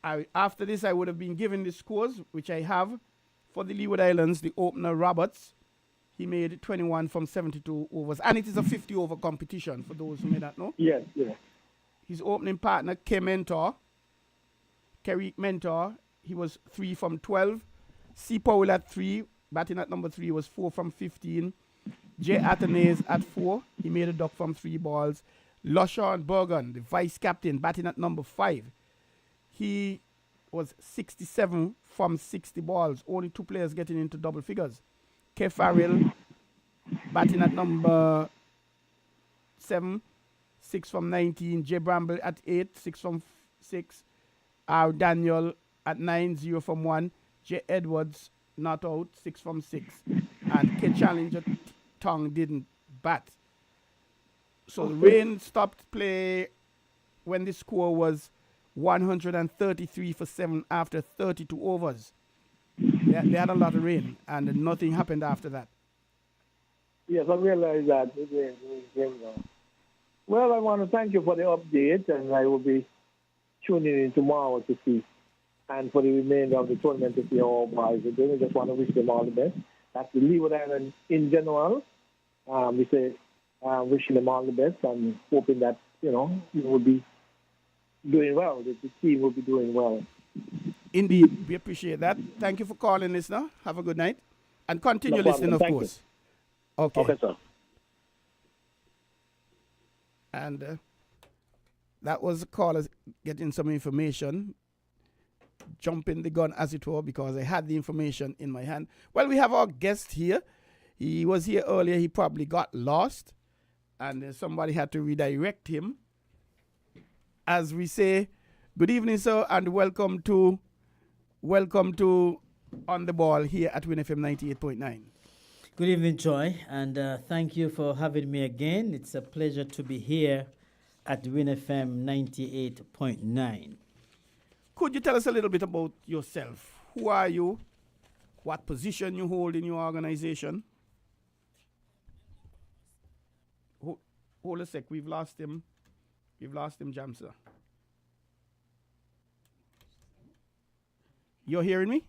Speaker 1: after this, I would have been given the scores, which I have. For the Leeward Islands, the opener, Roberts, he made 21 from 72 overs. And it is a 50-over competition, for those who may not know.
Speaker 3: Yes, yes.
Speaker 1: His opening partner, Kerry Mentor, he was 3 from 12. C. Powell at 3, batting at number 3, was 4 from 15. Jay Athanaze at 4, he made a duck from 3 balls. LaShawn Bergen, the vice captain, batting at number 5. He was 67 from 60 balls. Only 2 players getting into double figures. K. Farrell, batting at number 7, 6 from 19. Jay Bramble at 8, 6 from 6. R. Daniel at 9, 0 from 1. J. Edwards not out, 6 from 6. And K. Challenger Tong didn't bat. So the rain stopped play when the score was 133 for 7 after 32 overs. They had a lot of rain, and nothing happened after that.
Speaker 3: Yes, I realize that. Well, I want to thank you for the update, and I will be tuning in tomorrow to see, and for the remainder of the tournament to see how our boys are doing. I just want to wish them all the best. That's the Leeward Island in general. We say wishing them all the best and hoping that, you will be doing well, that the team will be doing well.
Speaker 1: Indeed, we appreciate that. Thank you for calling, listener. Have a good night. And continue listening, of course. Okay.
Speaker 3: Okay, sir.
Speaker 1: And that was the callers getting some information, jumping the gun, as it were, because I had the information in my hand. Well, we have our guest here. He was here earlier. He probably got lost, and somebody had to redirect him. As we say, good evening, sir, and welcome to On the Ball here at Win FM 98.9.
Speaker 16: Good evening, Joy, and thank you for having me again. It's a pleasure to be here at Win FM 98.9.
Speaker 1: Could you tell us a little bit about yourself? Who are you? What position you hold in your organization? Hold a sec. We've lost him, Jamsa. You're hearing me?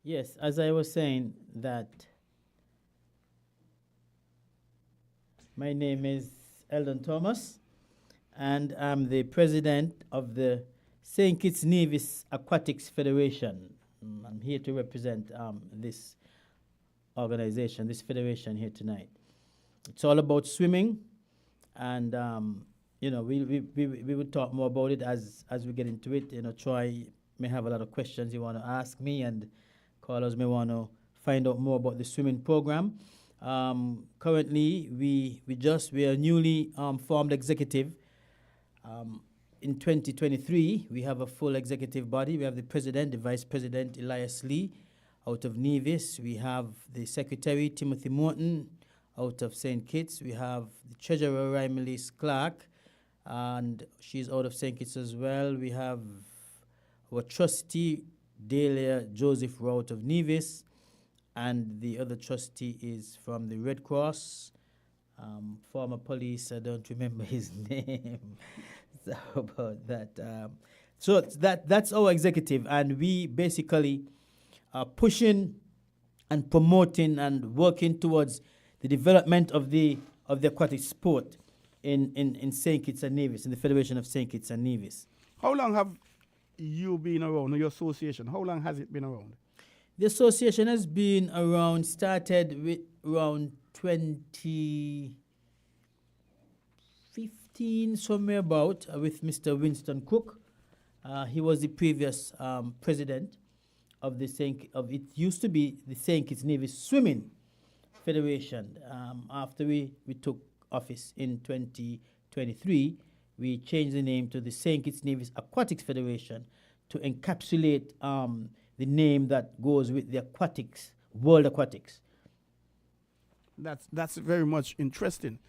Speaker 16: Yes, as I was saying that my name is Eldon Thomas, and I'm the president of the St. Kitts Nevis Aquatics Federation. I'm here to represent this organization, this federation here tonight. It's all about swimming, and we will talk more about it as we get into it. Troy may have a lot of questions you want to ask me, and callers may want to find out more about the swimming program. Currently, we are a newly formed executive. In 2023, we have a full executive body. We have the president, the vice president, Elias Lee, out of Nevis. We have the secretary, Timothy Morton, out of St. Kitts. We have the treasurer, Rymelis Clark, and she's out of St. Kitts as well. We have our trustee, Delia Joseph, out of Nevis. and the other trustee is from the Red Cross, former police. I don't remember his name. So about that. So that's our executive, and we basically are pushing and promoting and working towards the development of the aquatic sport in St. Kitts and Nevis, in the Federation of St. Kitts and Nevis.
Speaker 1: How long have you been around, your association? How long has it been around?
Speaker 16: The association has been around, started with around 2015, somewhere about, with Mr. Winston Cook. He was the previous president of it used to be the St. Kitts Nevis Swimming Federation. After we took office in 2023, we changed the name to the St. Kitts Nevis Aquatics Federation to encapsulate the name that goes with the aquatics, World Aquatics.
Speaker 1: That's very much interesting.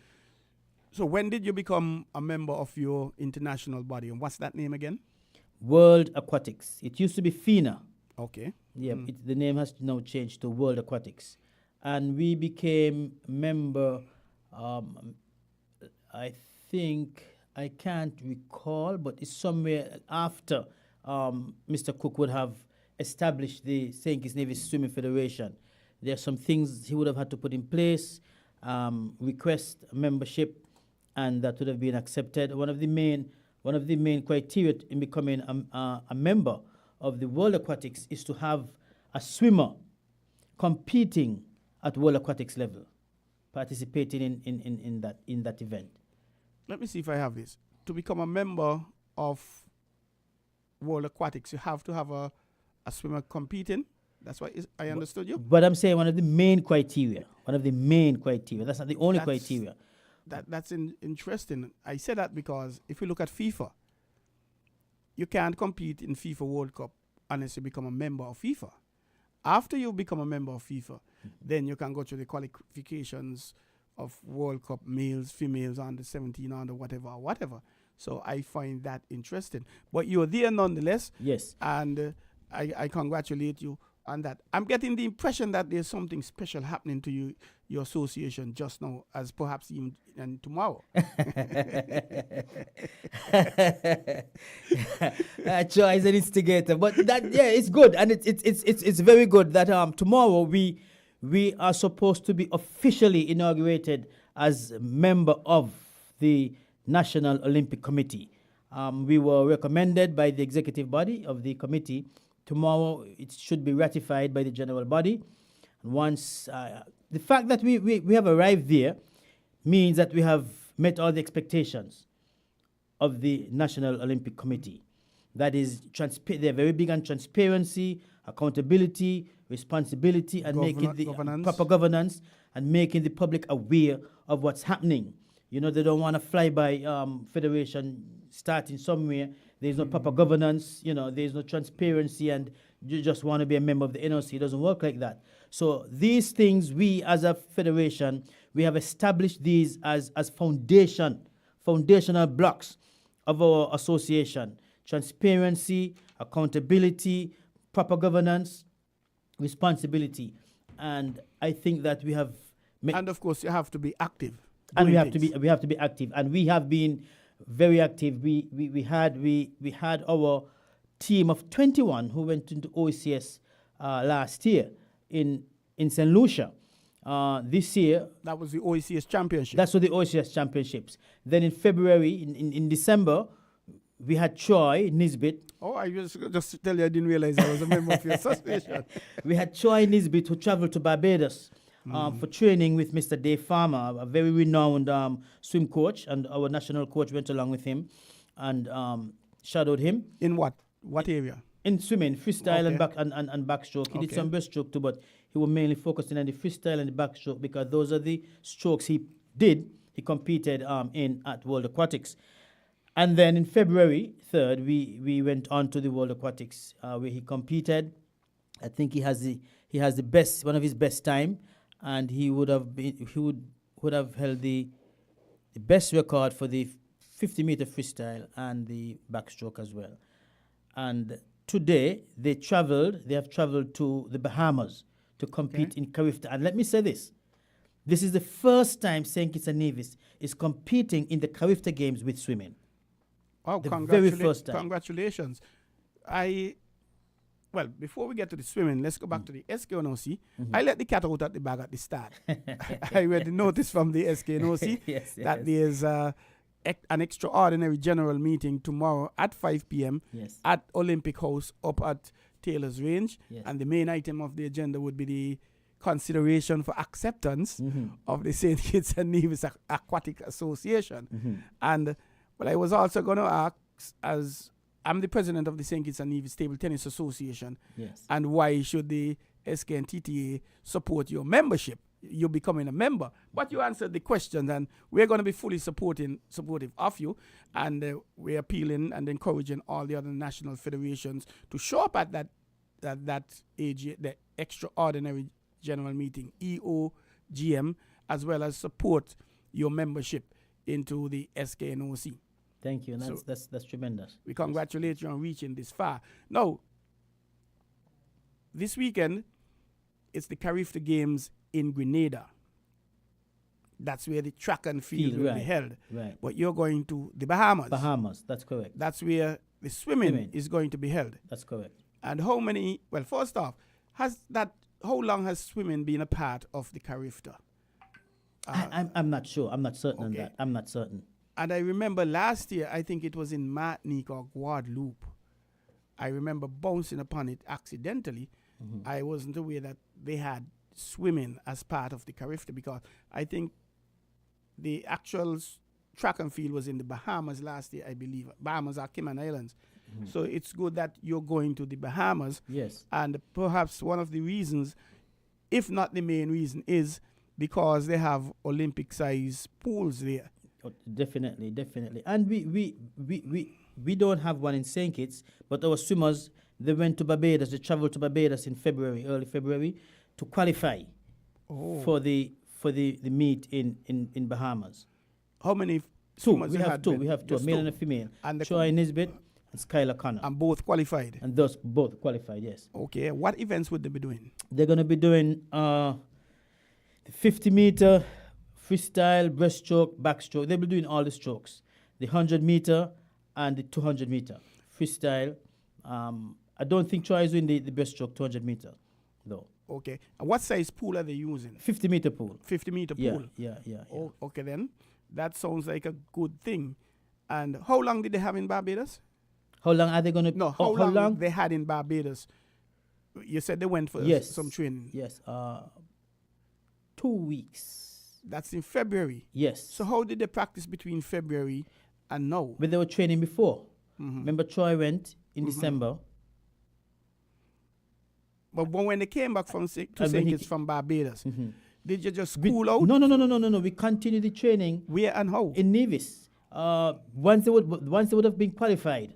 Speaker 1: So when did you become a member of your international body, and what's that name again?
Speaker 16: World Aquatics. It used to be FINA.
Speaker 1: Okay.
Speaker 16: Yeah, the name has now changed to World Aquatics. And we became member, I think, I can't recall, but it's somewhere after Mr. Cook would have established the St. Kitts Nevis Swimming Federation. There are some things he would have had to put in place, request membership, and that would have been accepted. One of the main criteria in becoming a member of the World Aquatics is to have a swimmer competing at World Aquatics level, participating in that event.
Speaker 1: Let me see if I have this. To become a member of World Aquatics, you have to have a swimmer competing. That's what I understood you.
Speaker 16: But I'm saying one of the main criteria. That's not the only criteria.
Speaker 1: That's interesting. I say that because if you look at FIFA, you can't compete in FIFA World Cup unless you become a member of FIFA. After you become a member of FIFA, then you can go through the qualifications of World Cup males, females, under 17, under whatever. So I find that interesting. But you're there nonetheless.
Speaker 16: Yes.
Speaker 1: And I congratulate you on that. I'm getting the impression that there's something special happening to you, your association just now, as perhaps even tomorrow.
Speaker 16: Joy is an instigator, but it's good, and it's very good that tomorrow we are supposed to be officially inaugurated as a member of the National Olympic Committee. We were recommended by the executive body of the committee. Tomorrow it should be ratified by the general body. And once the fact that we have arrived there means that we have met all the expectations of the National Olympic Committee. That is, they're very big on transparency, accountability, responsibility, and making the proper governance, and making the public aware of what's happening. You know, they don't want to fly by federation starting somewhere. There's no proper governance, there's no transparency, and you just want to be a member of the NOC. It doesn't work like that. So these things, we as a federation, we have established these as foundational blocks of our association. Transparency, accountability, proper governance, responsibility. And I think that we have...
Speaker 1: And of course, you have to be active.
Speaker 16: And we have to be active. And we have been very active. We had our team of 21 who went into OECS last year in St. Lucia. This year,
Speaker 1: that was the OECS Championship.
Speaker 16: That's what the OECS Championships. Then in February, in December, we had Troy Nisbet.
Speaker 1: Oh, I just tell you, I didn't realize I was a member of your association.
Speaker 16: We had Troy Nisbet who traveled to Barbados for training with Mr. Dave Farmer, a very renowned swim coach, and our national coach went along with him and shadowed him.
Speaker 1: In what area?
Speaker 16: In swimming, freestyle, and backstroke. He did some breaststroke too, but he was mainly focusing on the freestyle and the backstroke because those are the strokes he competed in at World Aquatics. And then in February 3rd, we went on to the World Aquatics where he competed. I think he has the best, one of his best time, and he would have held the best record for the 50-meter freestyle and the backstroke as well. And today they have traveled to the Bahamas to compete in Carifta. And let me say this. This is the first time St. Kitts and Nevis is competing in the Carifta Games with swimming.
Speaker 1: Oh,
Speaker 16: the very first time.
Speaker 1: Congratulations. Well, before we get to the swimming, let's go back to the SKNOC. I let the cat out at the bag at the start. I read the notice from the SKNOC that there's an extraordinary general meeting tomorrow at 5 p.m. At Olympic House up at Taylor's Range. And the main item of the agenda would be the consideration for acceptance of the St. Kitts and Nevis Aquatic Association. And well, I was also going to ask, as I'm the president of the St. Kitts and Nevis Table Tennis Association, and why should the SKNTTA support your membership? You're becoming a member. But you answered the questions, and we're going to be fully supportive of you, and we're appealing and encouraging all the other national federations to show up at that AG, the extraordinary general meeting, EOGM, as well as support your membership into the SKNOC.
Speaker 16: Thank you, and that's tremendous.
Speaker 1: We congratulate you on reaching this far. Now, this weekend, it's the Carifta Games in Grenada. That's where the track and field will be held.
Speaker 16: Right.
Speaker 1: But you're going to the Bahamas.
Speaker 16: Bahamas, that's correct.
Speaker 1: That's where the swimming is going to be held.
Speaker 16: That's correct.
Speaker 1: And first off, how long has swimming been a part of the Carifta?
Speaker 16: I'm not sure. I'm not certain on that. I'm not certain.
Speaker 1: And I remember last year, I think it was in Martinique or Guadeloupe, I remember bouncing upon it accidentally. I wasn't aware that they had swimming as part of the Carifta, because I think the actual track and field was in the Bahamas last year, I believe. Bahamas are Cayman Islands. So it's good that you're going to the Bahamas.
Speaker 16: Yes.
Speaker 1: And perhaps one of the reasons, if not the main reason, is because they have Olympic-size pools there.
Speaker 16: Oh, definitely. And we don't have one in St. Kitts, but our swimmers, they went to Barbados. They traveled to Barbados in early February, to qualify for the meet in Bahamas.
Speaker 1: How many
Speaker 16: swimmers? We have two, a male and a female. And Troy Nisbet and Skylar Connor.
Speaker 1: And both qualified?
Speaker 16: And those both qualified, yes.
Speaker 1: Okay. What events would they be doing?
Speaker 16: They're going to be doing the 50-meter freestyle, breaststroke, backstroke. They'll be doing all the strokes. The 100-meter and the 200-meter freestyle. I don't think Troy is doing the breaststroke 200-meter, though.
Speaker 1: Okay. And what size pool are they using?
Speaker 16: 50-meter pool.
Speaker 1: 50-meter pool?
Speaker 16: Yeah.
Speaker 1: Oh, okay, then. That sounds like a good thing. And how long did they have in Barbados?
Speaker 16: How long are they going to...
Speaker 1: No, how long they had in Barbados? You said they went for some training.
Speaker 16: Yes. 2 weeks.
Speaker 1: That's in February?
Speaker 16: Yes.
Speaker 1: So how did they practice between February and now?
Speaker 16: But they were training before. Remember, Troy went in December.
Speaker 1: But when they came back from St. Kitts from Barbados, did you just school out?
Speaker 16: No. We continued the training.
Speaker 1: Where and how?
Speaker 16: In Nevis. Once they would have been qualified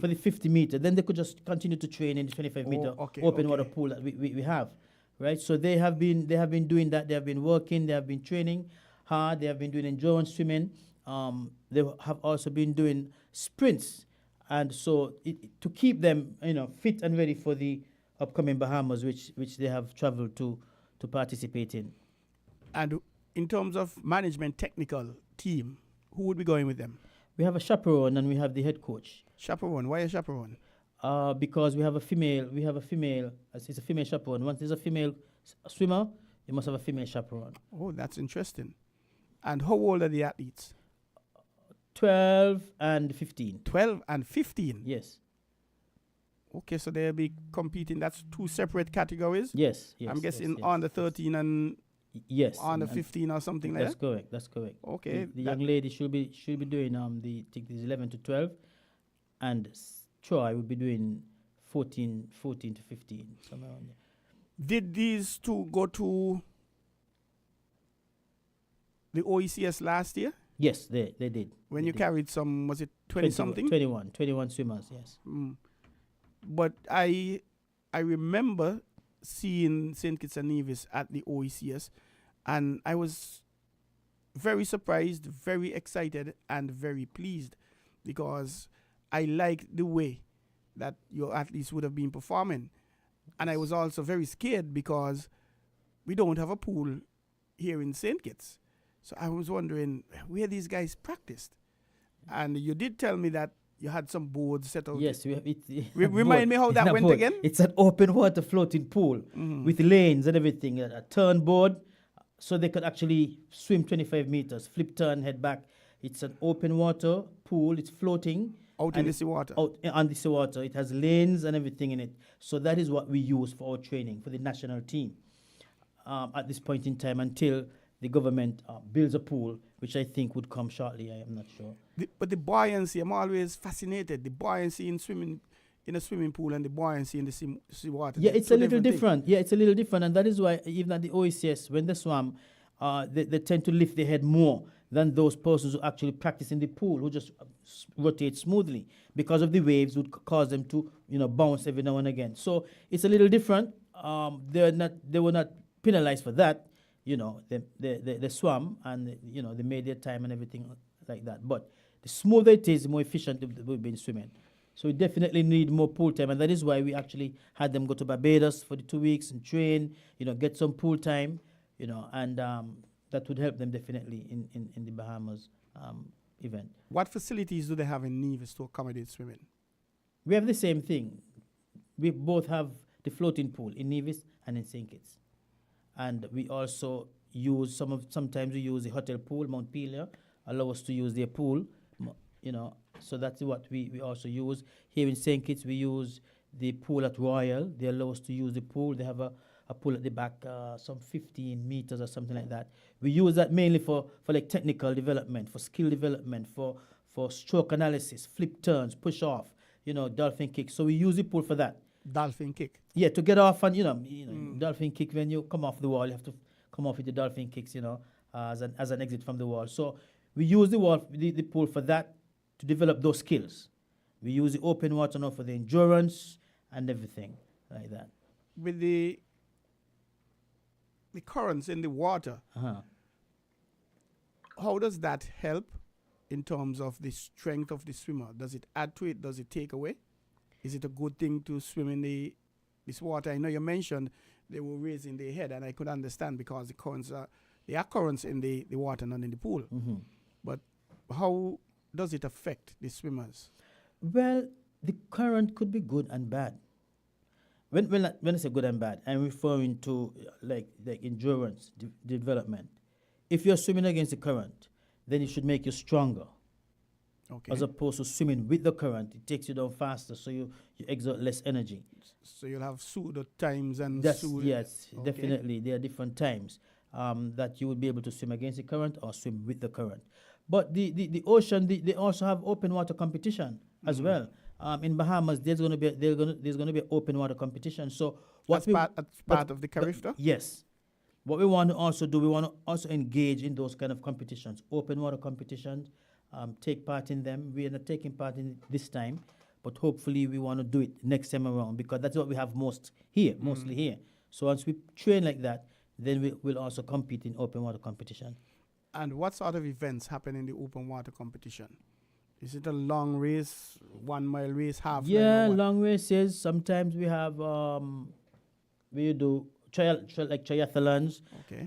Speaker 16: for the 50-meter, then they could just continue to train in the 25-meter open water pool that we have. Right, so they have been doing that. They have been working. They have been training hard. They have been doing endurance swimming. They have also been doing sprints, and so to keep them, fit and ready for the upcoming Bahamas, which they have traveled to participate in.
Speaker 1: And in terms of management, technical team, who would be going with them?
Speaker 16: We have a chaperone and we have the head coach.
Speaker 1: Chaperone. Why a chaperone?
Speaker 16: Because we have a female. It's a female chaperone. Once there's a female swimmer, you must have a female chaperone.
Speaker 1: Oh, that's interesting. And how old are the athletes?
Speaker 16: 12 and 15.
Speaker 1: 12 and 15?
Speaker 16: Yes.
Speaker 1: Okay, so they'll be competing. That's two separate categories?
Speaker 16: Yes.
Speaker 1: I'm guessing under 13 and under 15 or something like that?
Speaker 16: That's correct.
Speaker 1: Okay.
Speaker 16: The young lady should be doing the 11 to 12, and Troy will be doing 14 to 15, somewhere around there.
Speaker 1: Did these two go to the OECS last year?
Speaker 16: Yes, they did.
Speaker 1: When you carried some, was it 20-something?
Speaker 16: 21 swimmers, yes.
Speaker 1: But I remember seeing St. Kitts and Nevis at the OECS, and I was very surprised, very excited, and very pleased, because I liked the way that your athletes would have been performing. And I was also very scared because we don't have a pool here in St. Kitts. So I was wondering where these guys practiced. And you did tell me that you had some boards set out.
Speaker 16: Yes, we have it.
Speaker 1: Remind me how that went again?
Speaker 16: It's an open water floating pool with lanes and everything, a turn board, so they could actually swim 25 meters, flip, turn, head back. It's an open water pool. It's floating.
Speaker 1: Out in the seawater.
Speaker 16: Out on the seawater. It has lanes and everything in it. So that is what we use for our training for the national team at this point in time until the government builds a pool, which I think would come shortly. I am not sure.
Speaker 1: But the buoyancy, I'm always fascinated. The buoyancy in swimming in a swimming pool and the buoyancy in the seawater.
Speaker 16: Yeah, it's a little different. Yeah, it's a little different. And that is why even at the OECS, when they swam, they tend to lift their head more than those persons who actually practice in the pool, who just rotate smoothly, because of the waves would cause them to, bounce every now and again. So it's a little different. They were not penalized for that. They swam and they made their time and everything like that. But the smoother it is, the more efficient they've been swimming. So we definitely need more pool time, and that is why we actually had them go to Barbados for the 2 weeks and train, get some pool time, and that would help them definitely in the Bahamas event.
Speaker 1: What facilities do they have in Nevis to accommodate swimming?
Speaker 16: We have the same thing. We both have the floating pool in Nevis and in St. Kitts. And we also use sometimes we use the hotel pool, Mount Pelia, allow us to use their pool, so that's what we also use. Here in St. Kitts, we use the pool at Royal. They allow us to use the pool. They have a pool at the back, some 15 meters or something like that. We use that mainly for like technical development, for skill development, for stroke analysis, flip turns, push off, dolphin kick. So we use the pool for that.
Speaker 1: Dolphin kick?
Speaker 16: Yeah, to get off and, dolphin kick, when you come off the wall, you have to come off with the dolphin kicks, as an exit from the wall. So we use the pool for that, to develop those skills. We use the open water now for the endurance and everything like that.
Speaker 1: With the currents in the water, how does that help in terms of the strength of the swimmer? Does it add to it? Does it take away? Is it a good thing to swim in this water? I know you mentioned they were raising their head, and I could understand because there are currents in the water, not in the pool.
Speaker 16: Mm-hmm.
Speaker 1: But how does it affect the swimmers?
Speaker 16: Well, the current could be good and bad. When I say good and bad, I'm referring to like endurance development. If you're swimming against the current, then it should make you stronger.
Speaker 1: Okay.
Speaker 16: As opposed to swimming with the current, it takes you down faster, so you exert less energy.
Speaker 1: So you'll have pseudo times and
Speaker 16: yes, okay. Definitely. There are different times that you will be able to swim against the current or swim with the current. But the ocean, they also have open water competition as well. In Bahamas, there's going to be an open water competition. So
Speaker 1: that's part of the Carifta?
Speaker 16: Yes. What we want to also do, we want to also engage in those kind of competitions, open water competitions, take part in them. We are not taking part in it this time, but hopefully we want to do it next time around, because that's what we have mostly here. So once we train like that, then we'll also compete in open water competition.
Speaker 1: And what sort of events happen in the open water competition? Is it a long race, 1 mile race, half?
Speaker 16: Yeah, long races. Sometimes we have we do triathlons.
Speaker 1: Okay.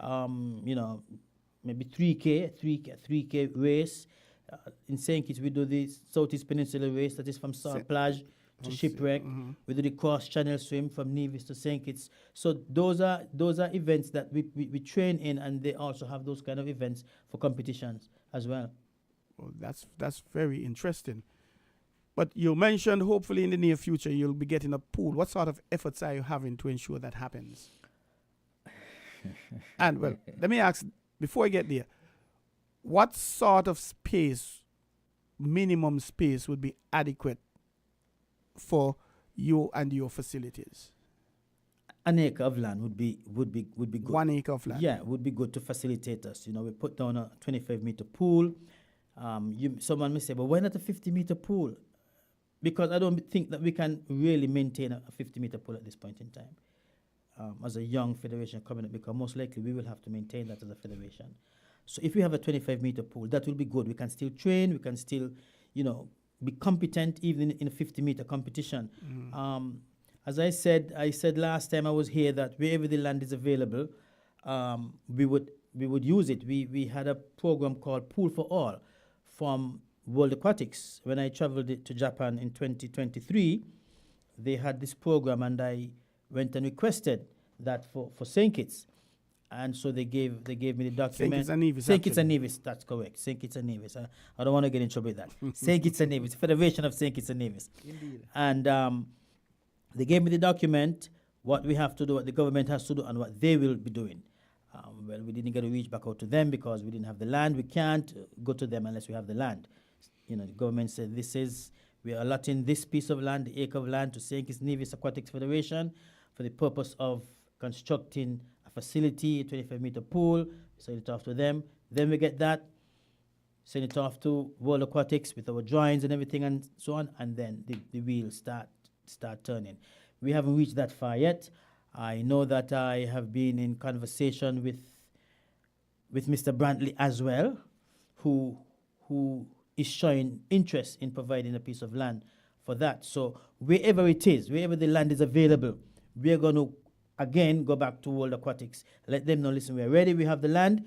Speaker 16: Maybe 3K race. In St. Kitts, we do the Southeast Peninsula race, that is from Salt Plage to Shipwreck.
Speaker 1: Mm-hmm.
Speaker 16: We do the cross-channel swim from Nevis to St. Kitts. So those are events that we train in, and they also have those kind of events for competitions as well.
Speaker 1: Well, that's very interesting. But you mentioned hopefully in the near future you'll be getting a pool. What sort of efforts are you having to ensure that happens? And well, let me ask, before I get there, what sort of space, minimum space, would be adequate for you and your facilities?
Speaker 16: An acre of land would be good.
Speaker 1: 1 acre of land?
Speaker 16: Yeah, would be good to facilitate us. We put down a 25-meter pool. Someone may say, but why not a 50-meter pool? Because I don't think that we can really maintain a 50-meter pool at this point in time. As a young federation coming up, because most likely we will have to maintain that as a federation. So if we have a 25-meter pool, that will be good. We can still train. We can still, be competent even in a 50-meter competition.
Speaker 1: Mm-hmm.
Speaker 16: As I said last time I was here, that wherever the land is available, we would use it. We had a program called Pool for All from World Aquatics. When I traveled to Japan in 2023, they had this program, and I went and requested that for St. Kitts. And so they gave me the document.
Speaker 1: St. Kitts and Nevis.
Speaker 16: St. Kitts and Nevis, that's correct. St. Kitts and Nevis. I don't want to get in trouble with that. St. Kitts and Nevis, Federation of St. Kitts and Nevis.
Speaker 1: Indeed.
Speaker 16: And they gave me the document, what we have to do, what the government has to do, and what they will be doing. Well, we didn't get to reach back out to them because we didn't have the land. We can't go to them unless we have the land. You know, the government said we are allotting this piece of land, the acre of land, to St. Kitts Nevis Aquatics Federation for the purpose of constructing a facility, a 25-meter pool. We send it off to them. Then we get that, send it off to World Aquatics with our drawings and everything and so on, and then the wheels start turning. We haven't reached that far yet. I know that I have been in conversation with Mr. Brantley as well, who is showing interest in providing a piece of land for that. So wherever it is, wherever the land is available, we're going to again go back to World Aquatics, let them know, listen, we're ready, we have the land,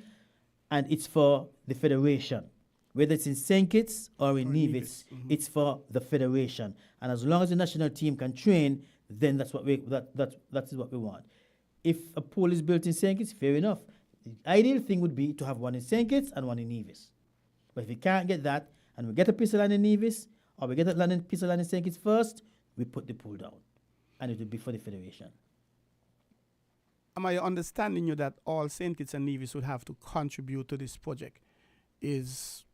Speaker 16: and it's for the federation. Whether it's in St. Kitts or in Nevis, it's for the federation. And as long as the national team can train, then that's what that's what we want. If a pool is built in St. Kitts, fair enough. The ideal thing would be to have one in St. Kitts and one in Nevis. But if we can't get that, and we get a piece of land in Nevis, or we get a piece of land in St. Kitts first, we put the pool down. And it will be for the federation.
Speaker 1: Am I understanding you that all St. Kitts and Nevis would have to contribute to this project? Is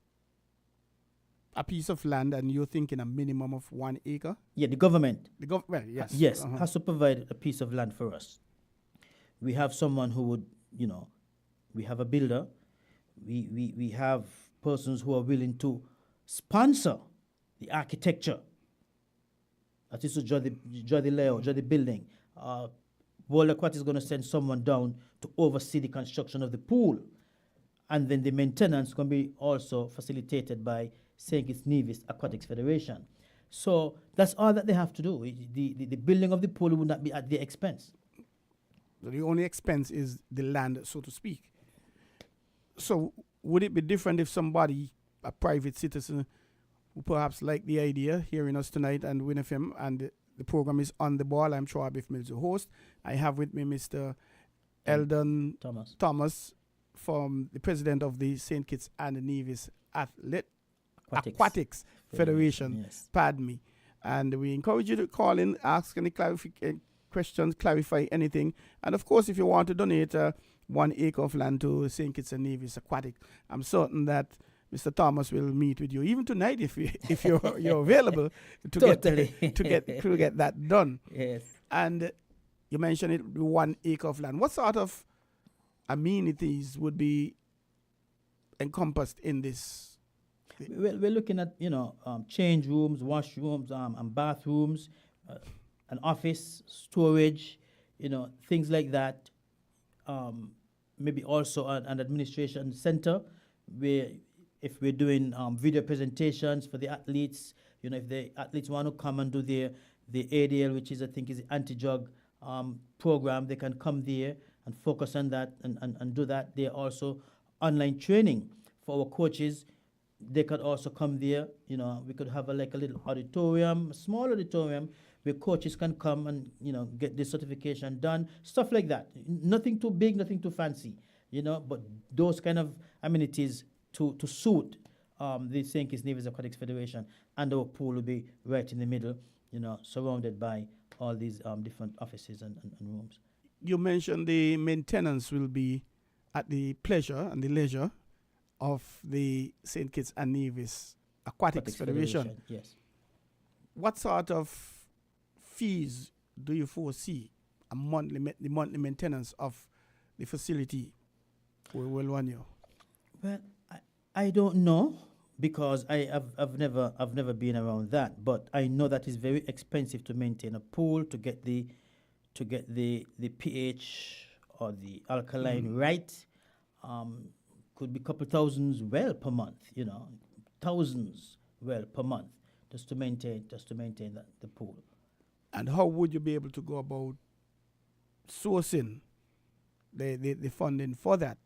Speaker 1: a piece of land, and you're thinking a minimum of 1 acre?
Speaker 16: Yeah, the government.
Speaker 1: Well, yes.
Speaker 16: Yes, has to provide a piece of land for us. We have someone who would, we have a builder. We have persons who are willing to sponsor the architecture. That is to draw the layout, draw the building. World Aquatics is going to send someone down to oversee the construction of the pool. And then the maintenance can be also facilitated by St. Kitts Nevis Aquatics Federation. So that's all that they have to do. The building of the pool would not be at their expense.
Speaker 1: So the only expense is the land, so to speak. So would it be different if somebody, a private citizen, who perhaps like the idea, hearing us tonight and Win FM, and the program is on the ball? I'm sure Biff Mills, the host. I have with me Mr. Eldon Thomas from the president of the St. Kitts and Nevis Aquatics Federation.
Speaker 16: Yes.
Speaker 1: Pardon me. And we encourage you to call in, ask any questions, clarify anything. And of course, if you want to donate 1 acre of land to St. Kitts and Nevis Aquatic, I'm certain that Mr. Thomas will meet with you even tonight if you're available to get that done.
Speaker 16: Yes.
Speaker 1: And you mentioned it, 1 acre of land. What sort of amenities would be encompassed in this?
Speaker 16: We're looking at change rooms, washrooms, and bathrooms, an office, storage, things like that. Maybe also an administration center where if we're doing video presentations for the athletes, if the athletes want to come and do the ADL, which is I think is the anti-drug program, they can come there and focus on that and do that. There also online training for our coaches. They could also come there. We could have a little auditorium, a small auditorium where coaches can come and get the certification done, stuff like that. Nothing too big, nothing too fancy, but those kind of amenities to suit the St. Kitts Nevis Aquatics Federation, and our pool will be right in the middle, surrounded by all these different offices and rooms.
Speaker 1: You mentioned the maintenance will be at the pleasure and the leisure of the St. Kitts and Nevis Aquatics Federation.
Speaker 16: Yes.
Speaker 1: What sort of fees do you foresee the monthly maintenance of the facility for 1 year?
Speaker 16: Well, I don't know, because I've never been around that, but I know that it's very expensive to maintain a pool, to get the pH or the alkaline right. Could be a couple thousands well per month, thousands well per month just to maintain the pool.
Speaker 1: And how would you be able to go about sourcing the funding for that?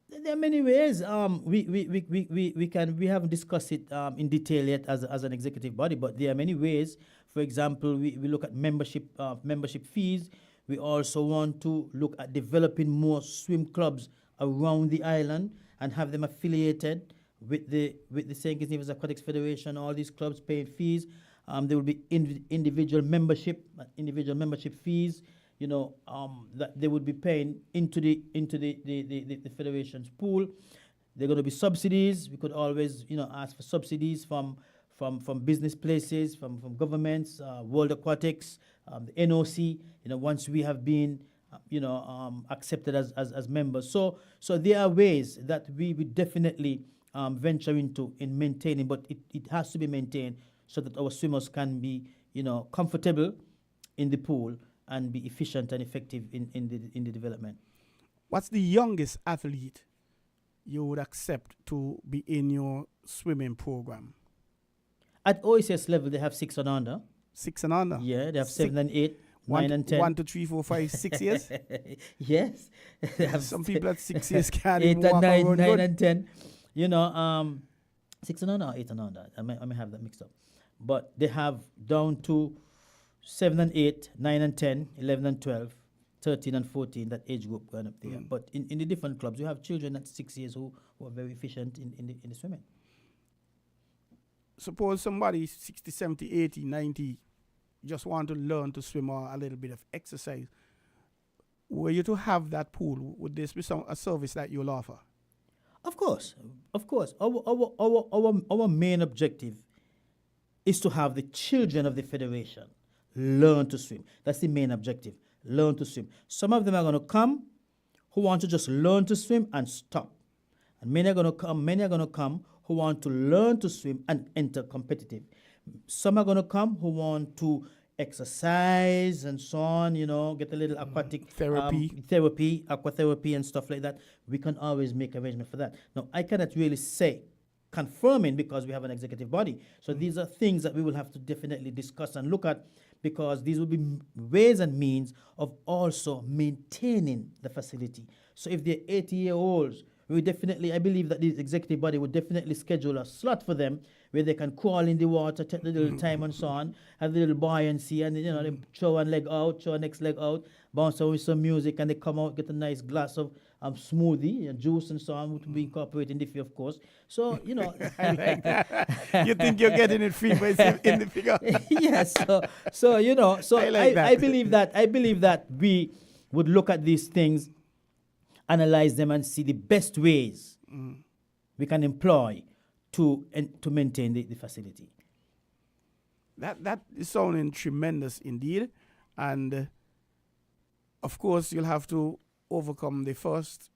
Speaker 16: There are many ways. We haven't discussed it in detail yet as an executive body, but there are many ways. For example, we look at membership fees. We also want to look at developing more swim clubs around the island and have them affiliated with the St. Kitts Nevis Aquatics Federation. All these clubs paying fees. There will be individual membership fees. That they would be paying into the federation's pool. There are going to be subsidies. We could always, ask for subsidies from business places, from governments, World Aquatics, the NOC. Once we have been, accepted as members. So there are ways that we would definitely venture into in maintaining, but it has to be maintained so that our swimmers can be, comfortable in the pool and be efficient and effective in the development.
Speaker 1: What's the youngest athlete you would accept to be in your swimming program?
Speaker 16: At OSS level, they have 6 and under.
Speaker 1: 6 and under?
Speaker 16: Yeah, they have 7 and 8, 9 and 10.
Speaker 1: 1 to 3, 4, 5, 6 years?
Speaker 16: Yes. They have
Speaker 1: some people at 6 years can't
Speaker 16: 8
Speaker 1: even
Speaker 16: and
Speaker 1: walk
Speaker 16: 9,
Speaker 1: around
Speaker 16: 9
Speaker 1: good.
Speaker 16: and 10. 6 and under or 8 and under. I may have that mixed up. But they have down to 7 and 8, 9 and 10, 11 and 12, 13 and 14, that age group going up there. But in the different clubs, you have children at 6 years who are very efficient in the swimming.
Speaker 1: Suppose somebody 60, 70, 80, 90 just want to learn to swim or a little bit of exercise. Were you to have that pool, would this be a service that you'll offer?
Speaker 16: Of course. Our main objective is to have the children of the federation learn to swim. That's the main objective. Learn to swim. Some of them are going to come who want to just learn to swim and stop. And many are going to come who want to learn to swim and enter competitive. Some are going to come who want to exercise and so on, get a little aquatic therapy, aquatherapy and stuff like that. We can always make arrangement for that. Now, I cannot really say confirming because we have an executive body. So these are things that we will have to definitely discuss and look at, because these will be ways and means of also maintaining the facility. So if they're 80-year-olds, I believe that the executive body would definitely schedule a slot for them where they can crawl in the water, take a little time and so on, have a little buoyancy, and they throw one leg out, throw next leg out, bounce out with some music, and they come out, get a nice glass of smoothie, juice and so on, to be incorporated in the fee, of course. So,
Speaker 1: I like that. You think you're getting it free, but it's in the figure.
Speaker 16: Yes. I believe that we would look at these things, analyze them, and see the best ways we can employ to maintain the facility.
Speaker 1: That is sounding tremendous indeed. And of course, you'll have to overcome the first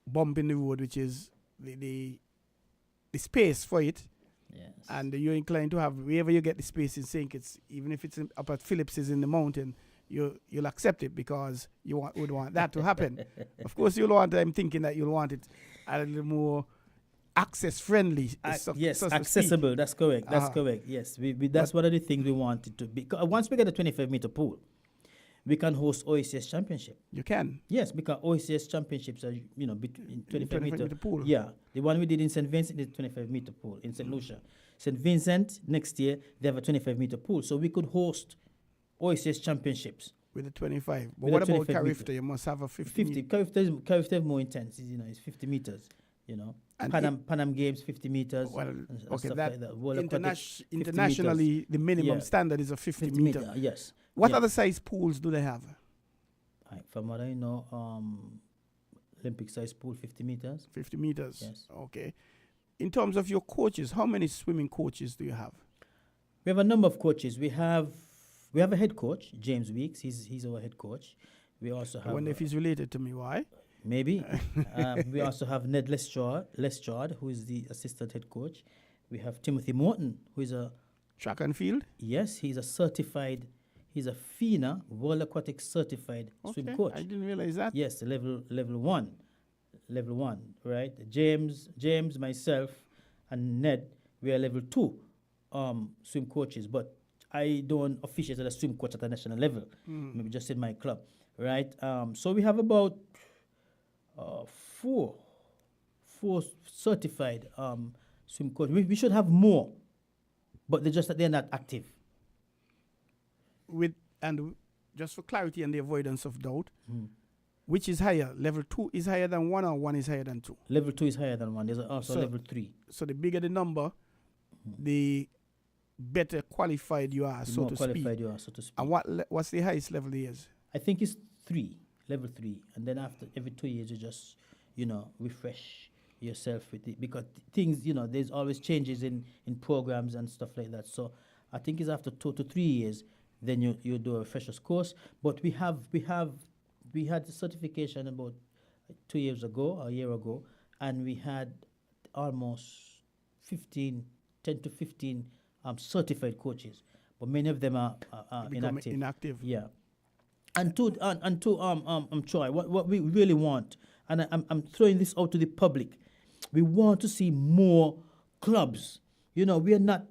Speaker 1: bump in the road, which is the space for it.
Speaker 16: Yes.
Speaker 1: And you're inclined to have, wherever you get the space in St. Kitts, even if it's up at Phillips's in the mountain, you'll accept it because you would want that to happen. Of course, I'm thinking that you'll want it a little more access-friendly.
Speaker 16: Yes, accessible. That's correct. That's correct. Yes, that's one of the things we wanted to be. Once we get a 25-meter pool, we can host OSS championship.
Speaker 1: You can?
Speaker 16: Yes, because OSS championships are, between 25-meter
Speaker 1: pool.
Speaker 16: Yeah, the one we did in St. Vincent is a 25-meter pool in St. Lucia. St. Vincent, next year, they have a 25-meter pool. So we could host OSS championships.
Speaker 1: With the 25. But what about Carifta? You must have a 50.
Speaker 16: Carifta is more intense. It's 50 meters. And Pan Am Games 50 meters.
Speaker 1: Well,
Speaker 16: and
Speaker 1: okay,
Speaker 16: stuff
Speaker 1: that
Speaker 16: like that.
Speaker 1: internationally, the minimum standard is a 50 meter.
Speaker 16: Yes.
Speaker 1: What other size pools do they have?
Speaker 16: From what I know, Olympic size pool 50 meters.
Speaker 1: 50 meters.
Speaker 16: Yes.
Speaker 1: Okay. In terms of your coaches, how many swimming coaches do you have?
Speaker 16: We have a number of coaches. We have a head coach, James Weeks. He's our head coach. We also have.
Speaker 1: I wonder if he's related to me. Why?
Speaker 16: Maybe. We also have Ned Lestrade, who is the assistant head coach. We have Timothy Morton, who is a
Speaker 1: track and field.
Speaker 16: Yes, he's a FINA, World Aquatics certified swim coach.
Speaker 1: I didn't realize that.
Speaker 16: Yes, level one, right? James, myself, and Ned, we are level 2 swim coaches, but I don't officiate as a swim coach at a national level. Maybe just in my club. right? So we have about four certified swim coaches. We should have more, but they're not active.
Speaker 1: And just for clarity and the avoidance of doubt, which is higher? Level 2 is higher than 1 or 1 is higher than 2?
Speaker 16: Level 2 is higher than 1. There's also level 3.
Speaker 1: So the bigger the number, the better qualified you are, so to speak. And what's the highest level there is?
Speaker 16: I think it's 3, level 3. And then after every 2 years, you just, refresh yourself with it. Because things, there's always changes in programs and stuff like that. So I think it's after 2 to 3 years, then you do a refresher's course. But we had the certification about 2 years ago, a year ago, and we had almost 10 to 15 certified coaches, but many of them are inactive. Yeah, and to Troy, what we really want, and I'm throwing this out to the public, we want to see more clubs. We are not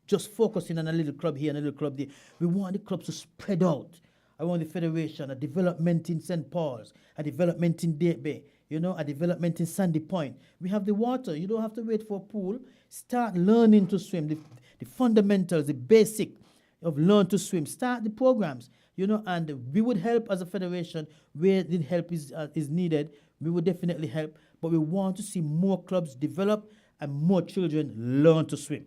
Speaker 16: just focusing on a little club here and a little club there. We want the clubs to spread out. I want the federation, a development in St. Paul's, a development in Date Bay, a development in Sandy Point. We have the water. You don't have to wait for a pool. Start learning to swim, the fundamentals, the basic of learn to swim. Start the programs, and we would help as a federation where the help is needed. We would definitely help, but we want to see more clubs develop and more children learn to swim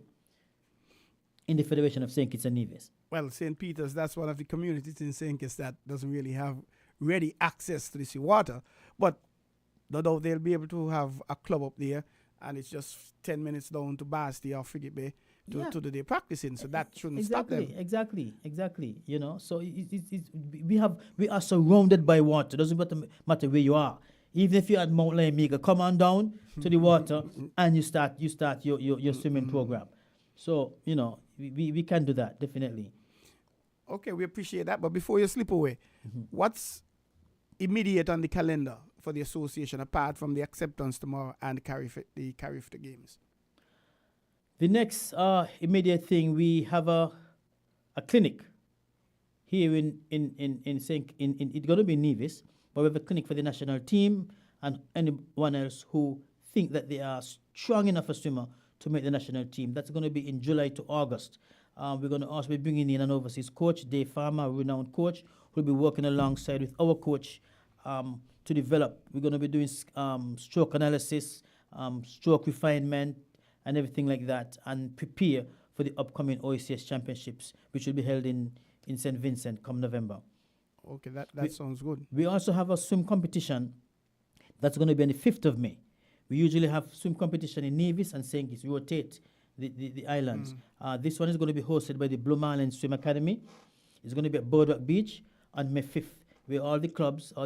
Speaker 16: in the Federation of St. Kitts and Nevis.
Speaker 1: Well, St. Peter's, that's one of the communities in St. Kitts that doesn't really have ready access to the seawater. But no doubt they'll be able to have a club up there, and it's just 10 minutes down to Basti or Frigate Bay to do their practicing. So that shouldn't stop them.
Speaker 16: Exactly. So we are surrounded by water. Doesn't matter where you are. Even if you're at Mount Laimega, come on down to the water and you start your swimming program. So, we can do that, definitely.
Speaker 1: Okay, we appreciate that. But before you slip away, what's immediate on the calendar for the association apart from the acceptance tomorrow and the Carifta Games?
Speaker 16: The next immediate thing, we have a clinic here in it's going to be in Nevis, but we have a clinic for the national team and anyone else who think that they are strong enough a swimmer to make the national team. That's going to be in July to August. We're going to also be bringing in an overseas coach, Dave Farmer, a renowned coach, who will be working alongside with our coach to develop. We're going to be doing stroke analysis, stroke refinement, and everything like that, and prepare for the upcoming OECS championships, which will be held in St. Vincent come November.
Speaker 1: Okay, that sounds good.
Speaker 16: We also have a swim competition that's going to be on the 5th of May. We usually have swim competition in Nevis and St. Kitts. We rotate the islands. This one is going to be hosted by the Bloom Island Swim Academy. It's going to be at Boardwalk Beach on May 5th, where all the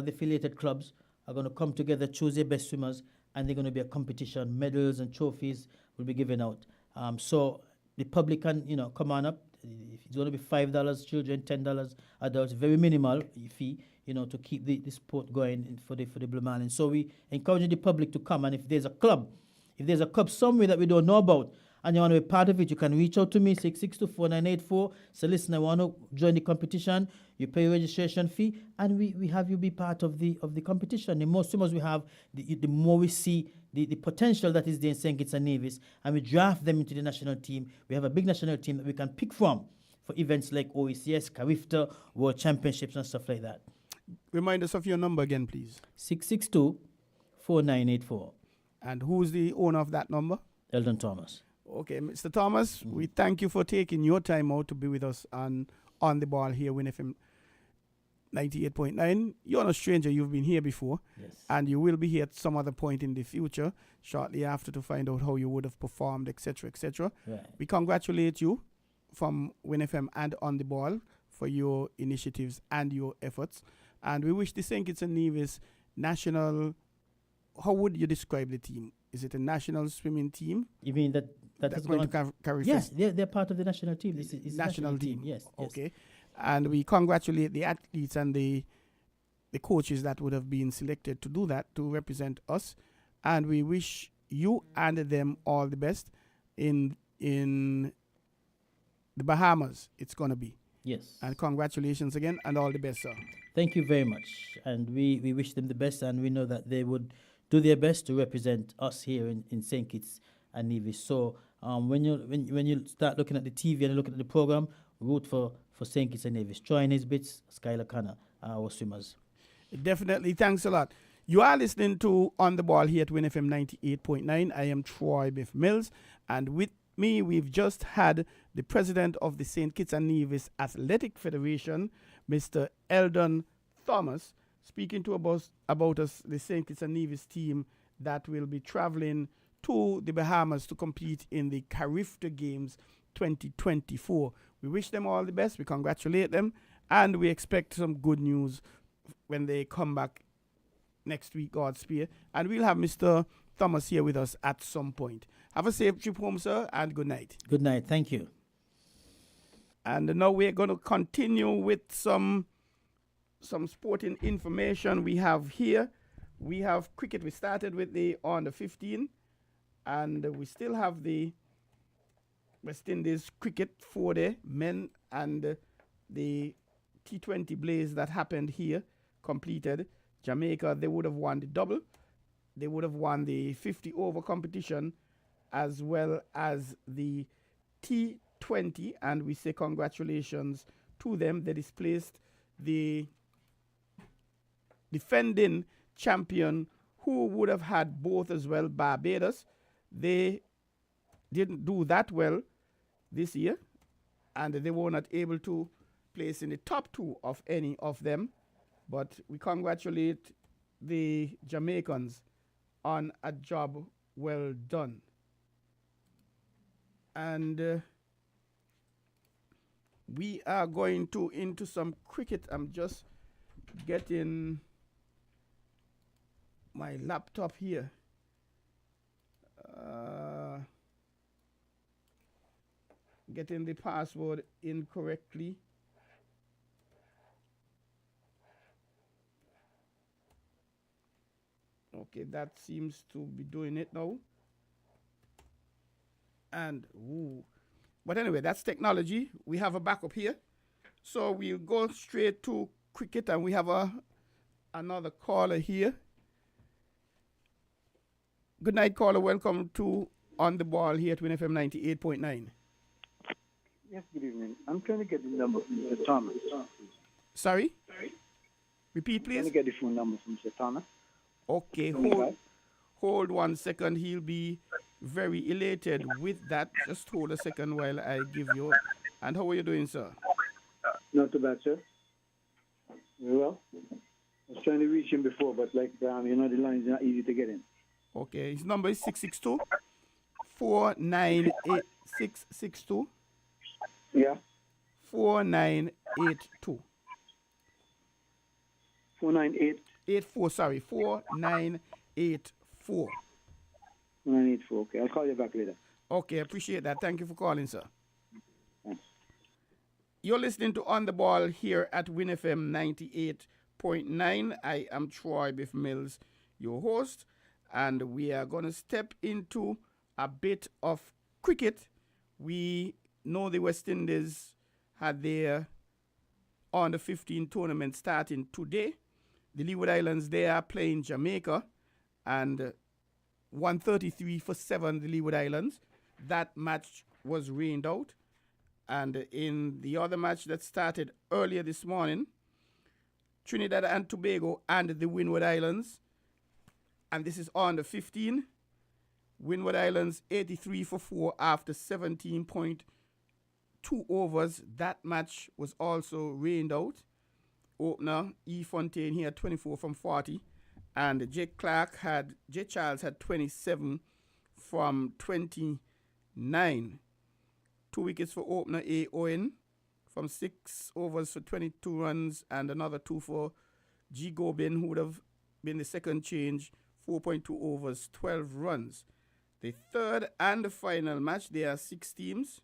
Speaker 16: affiliated clubs are going to come together, choose their best swimmers, and they're going to be a competition. Medals and trophies will be given out. So the public can, come on up. It's going to be $5 children, $10 adults, very minimal fee, to keep the sport going for the Bloom Island. So we encourage the public to come, and if there's a club somewhere that we don't know about, and you want to be part of it, you can reach out to me, 6624984. So listen, I want to join the competition. You pay a registration fee, and we have you be part of the competition. The more swimmers we have, the more we see the potential that is there in St. Kitts and Nevis, and we draft them into the national team. We have a big national team that we can pick from for events like OECS, Carifta, World Championships, and stuff like that.
Speaker 1: Remind us of your number again, please.
Speaker 16: 6624984.
Speaker 1: And who's the owner of that number?
Speaker 16: Eldon Thomas.
Speaker 1: Okay, Mr. Thomas, we thank you for taking your time out to be with us on the ball here, Win FM 98.9. You're not a stranger. You've been here before.
Speaker 16: Yes.
Speaker 1: And you will be here at some other point in the future, shortly after, to find out how you would have performed, etc., etc.
Speaker 16: Right.
Speaker 1: We congratulate you from Win FM and On the Ball for your initiatives and your efforts. And we wish the St. Kitts and Nevis national, how would you describe the team? Is it a national swimming team?
Speaker 16: You mean that
Speaker 1: that's going to carry?
Speaker 16: Yes, they're part of the national team. It's
Speaker 1: national team.
Speaker 16: Yes.
Speaker 1: Okay. And we congratulate the athletes and the coaches that would have been selected to do that, to represent us. And we wish you and them all the best in the Bahamas. It's going to be.
Speaker 16: Yes.
Speaker 1: And congratulations again, and all the best, sir.
Speaker 16: Thank you very much. And we wish them the best, and we know that they would do their best to represent us here in St. Kitts and Nevis. So when you start looking at the TV and looking at the program, root for St. Kitts and Nevis. Troy Nisbets, Skylar Connor, our swimmers.
Speaker 1: Definitely. Thanks a lot. You are listening to On the Ball here at Win FM 98.9. I am Troy Biff Mills, and with me, we've just had the president of the St. Kitts and Nevis Athletic Federation, Mr. Eldon Thomas, speaking to us about the St. Kitts and Nevis team that will be traveling to the Bahamas to compete in the Carifta Games 2024. We wish them all the best. We congratulate them, and we expect some good news when they come back next week, God's spear. And we'll have Mr. Thomas here with us at some point. Have a safe trip home, sir, and good night.
Speaker 16: Good night. Thank you.
Speaker 1: And now we're going to continue with some sporting information we have here. We have cricket. We started with the under 15, and we still have the West Indies cricket for the men, and the T20 blaze that happened here completed. Jamaica, they would have won the double. They would have won the 50 over competition as well as the T20, and we say congratulations to them. They displaced the defending champion, who would have had both as well, Barbados. They didn't do that well this year, and they were not able to place in the top two of any of them. But we congratulate the Jamaicans on a job well done. And we are going into some cricket. I'm just getting my laptop here. Getting the password incorrectly. Okay, that seems to be doing it now. And, but anyway, that's technology. We have a backup here. So we'll go straight to cricket, and we have another caller here. Good night, caller. Welcome to On the Ball here at Win FM 98.9.
Speaker 17: Yes, good evening. I'm trying to get the number from Mr. Thomas.
Speaker 1: Sorry? Repeat, please.
Speaker 17: I'm trying to get the phone number from Mr. Thomas.
Speaker 1: Okay, hold 1 second. He'll be very elated with that. Just hold a second while I give you. And how are you doing, sir?
Speaker 17: Not too bad, sir. Very well. I was trying to reach him before, but the line's not easy to get in.
Speaker 1: Okay, his number is 662-498-662.
Speaker 17: Yeah.
Speaker 1: 4982.
Speaker 17: 498.
Speaker 1: 84, sorry, 4984.
Speaker 17: 984. Okay, I'll call you back later.
Speaker 1: Okay, appreciate that. Thank you for calling, sir.
Speaker 17: Thanks.
Speaker 1: You're listening to On the Ball here at Win FM 98.9. I am Troy Biff Mills, your host, and we are going to step into a bit of cricket. We know the West Indies had their under 15 tournament starting today. The Leeward Islands, they are playing Jamaica, and 133-7, the Leeward Islands. That match was rained out. And in the other match that started earlier this morning, Trinidad and Tobago and the Windward Islands, and this is on the 15. Windward Islands 83-4 after 17.2 overs. That match was also rained out. Opener E. Fontaine here 24 from 40, and J. Charles had 27 from 29. 2 wickets for opener A. Owen from 6 overs for 22 runs, and another 2 for G. Gobin, who would have been the second change, 4.2 overs, 12 runs. The third and the final match, there are 6 teams.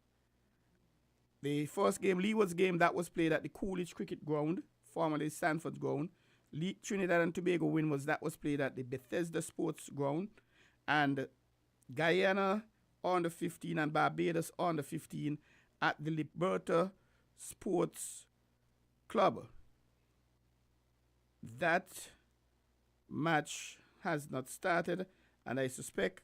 Speaker 1: The first game, Leeward's game, that was played at the Coolidge Cricket Ground, formerly Sanford's Ground. Trinidad and Tobago win that was played at the Bethesda Sports Ground. And Guyana on the 15 and Barbados on the 15 at the Liberta Sports Club. That match has not started, and I suspect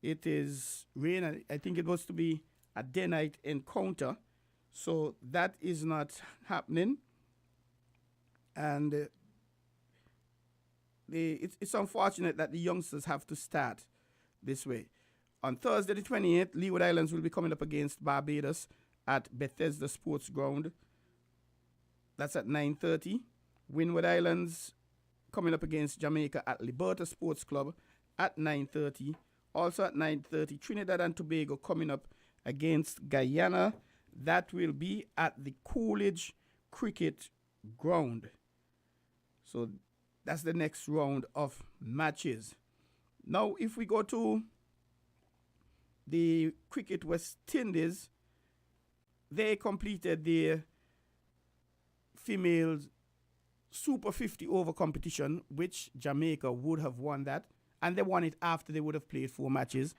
Speaker 1: it is rain. I think it was to be a day-night encounter, so that is not happening. And it's unfortunate that the youngsters have to start this way. On Thursday the 28th, Leeward Islands will be coming up against Barbados at Bethesda Sports Ground. That's at 9:30. Windward Islands coming up against Jamaica at Liberta Sports Club at 9:30. Also at 9:30, Trinidad and Tobago coming up against Guyana. That will be at the Coolidge Cricket Ground. So that's the next round of matches. Now, if we go to the Cricket West Indies, they completed their females Super 50 over competition, which Jamaica would have won that. And they won it after they would have played 4 matches.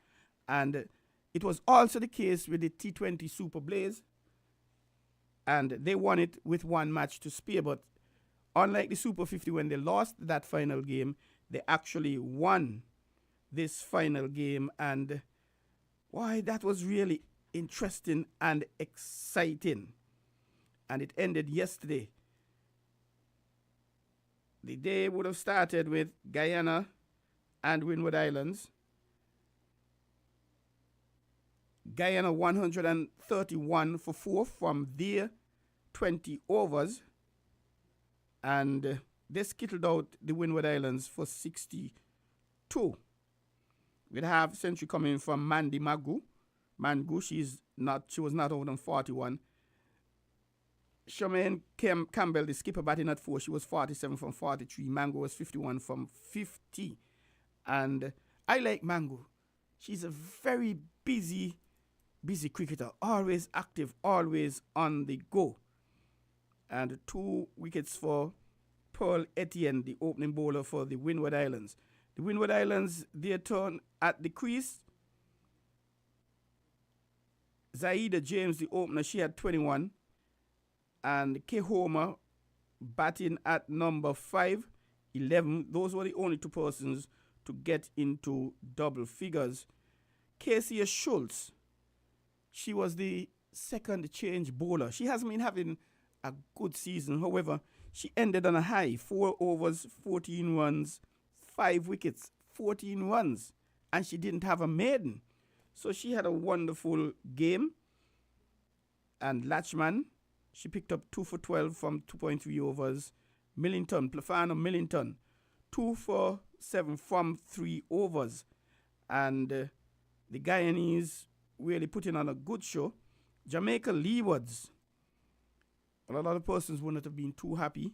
Speaker 1: And it was also the case with the T20 Super Blaze. And they won it with 1 match to spare. But unlike the Super 50, when they lost that final game, they actually won this final game. And why, that was really interesting and exciting. And it ended yesterday. The day would have started with Guyana and Windward Islands. Guyana 131 for 4 from their 20 overs. And they skittled out the Windward Islands for 62. We'd have century coming from Mandy Mangu. She was not over than 41. Charmaine Campbell, the skipper, batting at 4. She was 47 from 43. Mango was 51 from 50. And I like Mango. She's a very busy cricketer. Always active, always on the go. And 2 wickets for Pearl Etienne, the opening bowler for the Windward Islands. The Windward Islands, their turn at the crease. Zaida James, the opener, she had 21. And Kay Homer batting at number 5, 11. Those were the only 2 persons to get into double figures. Casey Schultz, she was the second change bowler. She hasn't been having a good season. However, she ended on a high. 4 overs, 14 runs, 5 wickets, 14 runs. And she didn't have a maiden. So she had a wonderful game. And Latchman, she picked up 2 for 12 from 2.3 overs. Plafano Millington, 2 for 7 from 3 overs. And the Guyanese really putting on a good show. Jamaica Leewards, a lot of persons would not have been too happy.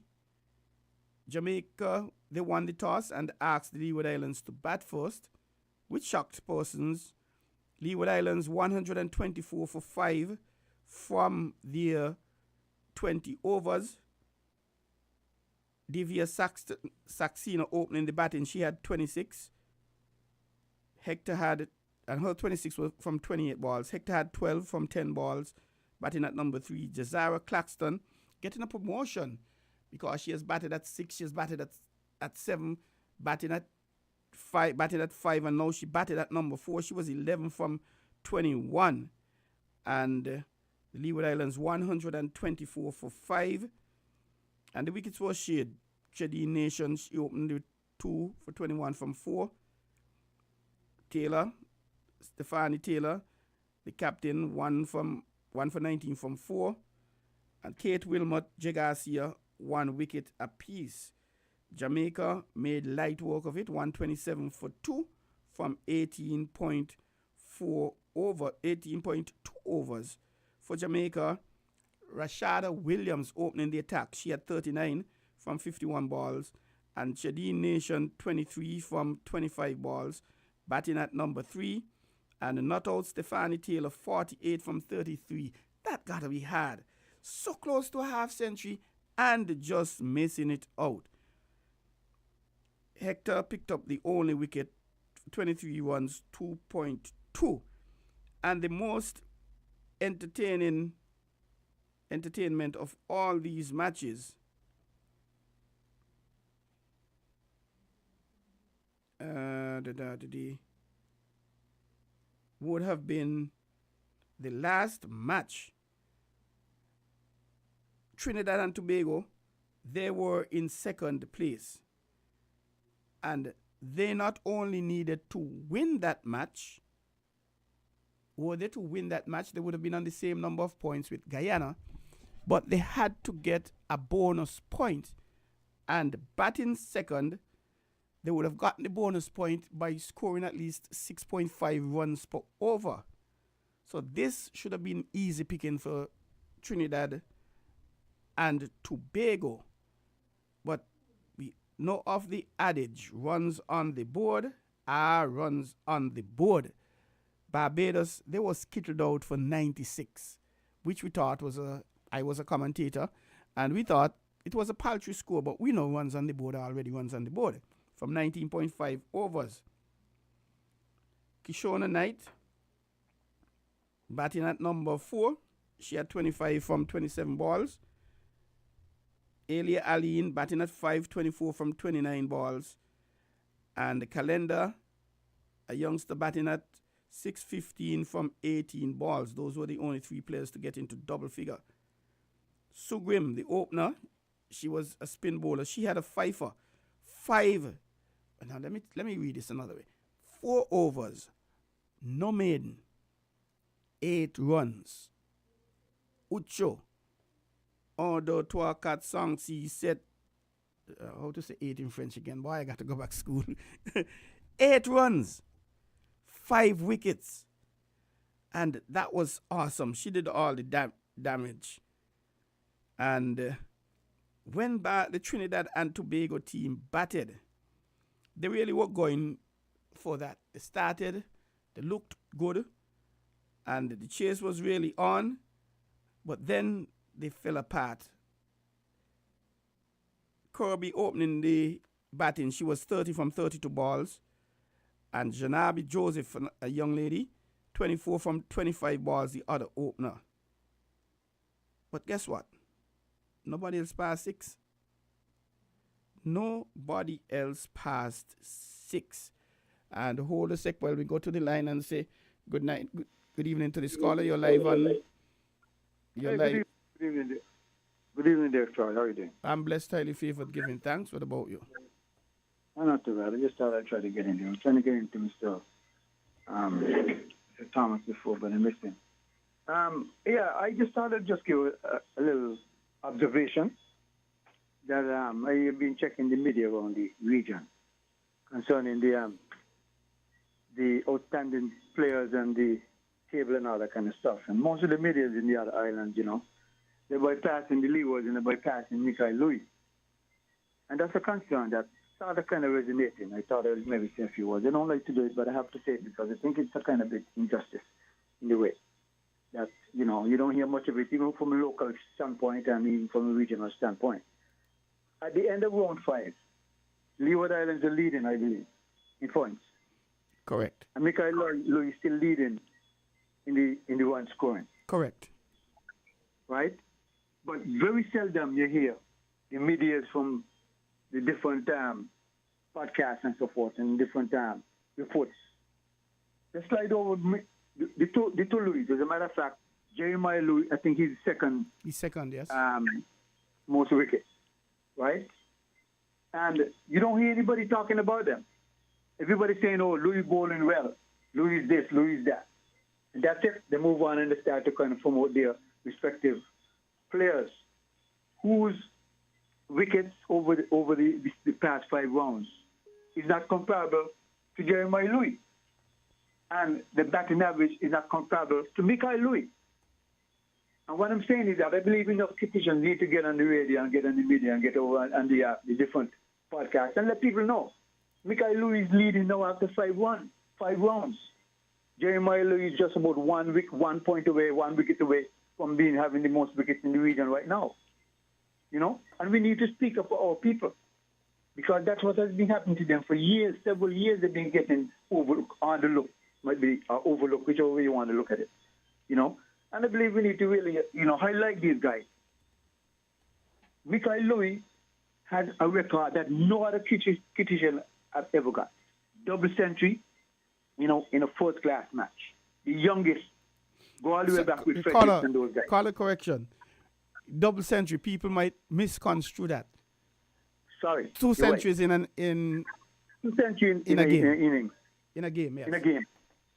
Speaker 1: Jamaica, they won the toss and asked the Leeward Islands to bat first, which shocked persons. Leeward Islands 124 for 5 from their 20 overs. Divya Saxena opening the batting. She had 26. Hector had, and her 26 was from 28 balls. Hector had 12 from 10 balls, batting at number 3. Jazara Claxton getting a promotion because she has batted at 6, she has batted at 7, batting at 5, and now she batted at number 4. She was 11 from 21. And the Leeward Islands 124 for 5. And the wickets were Shade Nation. She opened with 2 for 21 from 4. Stephanie Taylor, the captain, 1 for 19 from 4. And Kate Wilmot, J. Garcia, 1 wicket apiece. Jamaica made light work of it, 127 for 2 from 18.2 overs. For Jamaica, Rashada Williams opening the attack. She had 39 from 51 balls. And Shadeen Nation, 23 from 25 balls, batting at number 3. And not out Stephanie Taylor, 48 from 33. That gotta be hard. So close to a half century and just missing it out. Hector picked up the only wicket, 23 runs, 2.2. And the most entertaining entertainment of all these matches would have been the last match. Trinidad and Tobago, they were in second place. And they not only needed to win that match, were they to win that match, they would have been on the same number of points with Guyana, but they had to get a bonus point. And batting second, they would have gotten the bonus point by scoring at least 6.5 runs per over. So this should have been easy picking for Trinidad and Tobago. But we know of the adage, runs on the board are runs on the board. Barbados, they were skittled out for 96, which we thought was I was a commentator, and we thought it was a paltry score, but we know runs on the board are already runs on the board from 19.5 overs. Kishona Knight, batting at number 4, she had 25 from 27 balls. Elia Aline batting at 5-24 from 29 balls. And the Calendar, a youngster batting at 6-15 from 18 balls. Those were the only 3 players to get into double figure. Sugrim, the opener, she was a spin bowler. She had a fifer. 5. Now let me read this another way. 4 overs, no maiden, 8 runs. Ucho, although trois quatre songs, he said, how to say 8 in French again? Boy, I got to go back to school. 8 runs, 5 wickets. And that was awesome. She did all the damage. And when the Trinidad and Tobago team batted, they really were going for that. They started, they looked good, and the chase was really on, but then they fell apart. Kirby opening the batting, she was 30 from 32 balls, and Janabi Joseph, a young lady, 24 from 25 balls, the other opener. But guess what? Nobody else passed 6. Nobody else passed 6. And hold a sec while we go to the line and say good night, good evening to the scholar. You're live on. You're live.
Speaker 17: Good evening, dear. Good evening, dear Charles. How are you doing?
Speaker 1: I'm blessed, highly favored, giving thanks. What about you?
Speaker 17: I'm not too bad. I just thought I'd try to get in there. I'm trying to get into Mr. Thomas before, but I missed him. I just thought I'd just give a little observation that I have been checking the media around the region concerning the outstanding players and the table and all that kind of stuff. And most of the media in the other islands, they're bypassing the Leewards and they're bypassing Michael Louis. And that's a concern that started kind of resonating. I thought I would maybe say a few words. I don't like to do it, but I have to say it because I think it's a kind of big injustice in the way that, you don't hear much of it, even from a local standpoint and even from a regional standpoint. At the end of round 5, Leeward Islands are leading, I believe, in points.
Speaker 1: Correct.
Speaker 17: And Michael Louis is still leading in the run scoring.
Speaker 1: Correct.
Speaker 17: Right? But very seldom you hear the media from the different podcasts and so forth and different reports. Let's slide over the two Louis. As a matter of fact, Jeremiah Louis, I think he's second.
Speaker 1: He's second, yes.
Speaker 17: Most wickets, right? And you don't hear anybody talking about them. Everybody's saying, oh, Louis bowling well. Louis this, Louis that. And that's it. They move on and they start to kind of promote their respective players whose wickets over the past 5 rounds is not comparable to Jeremiah Louis. And the batting average is not comparable to Michael Louis. And what I'm saying is that I believe enough criticians need to get on the radio and get on the media and get over on the different podcasts and let people know. Michael Louis is leading now after 5 rounds. Jeremiah Louis is just about 1 point away, 1 wicket away from having the most wickets in the region right now. And we need to speak up for our people because that's what has been happening to them for years, several years. They've been getting overlooked, might be overlooked, whichever way you want to look at it. And I believe we need to really, highlight these guys. Michael Louis has a record that no other Kitchen have ever got. Double century, in a first-class match. The youngest. Go all the way back with Frederick and those guys.
Speaker 1: Call a correction. Double century. People might misconstrue that.
Speaker 17: Sorry.
Speaker 1: 2 centuries
Speaker 17: right.
Speaker 1: in
Speaker 17: 2 centuries
Speaker 1: in a game.
Speaker 17: Inning.
Speaker 1: In a game, yes.
Speaker 17: In a game.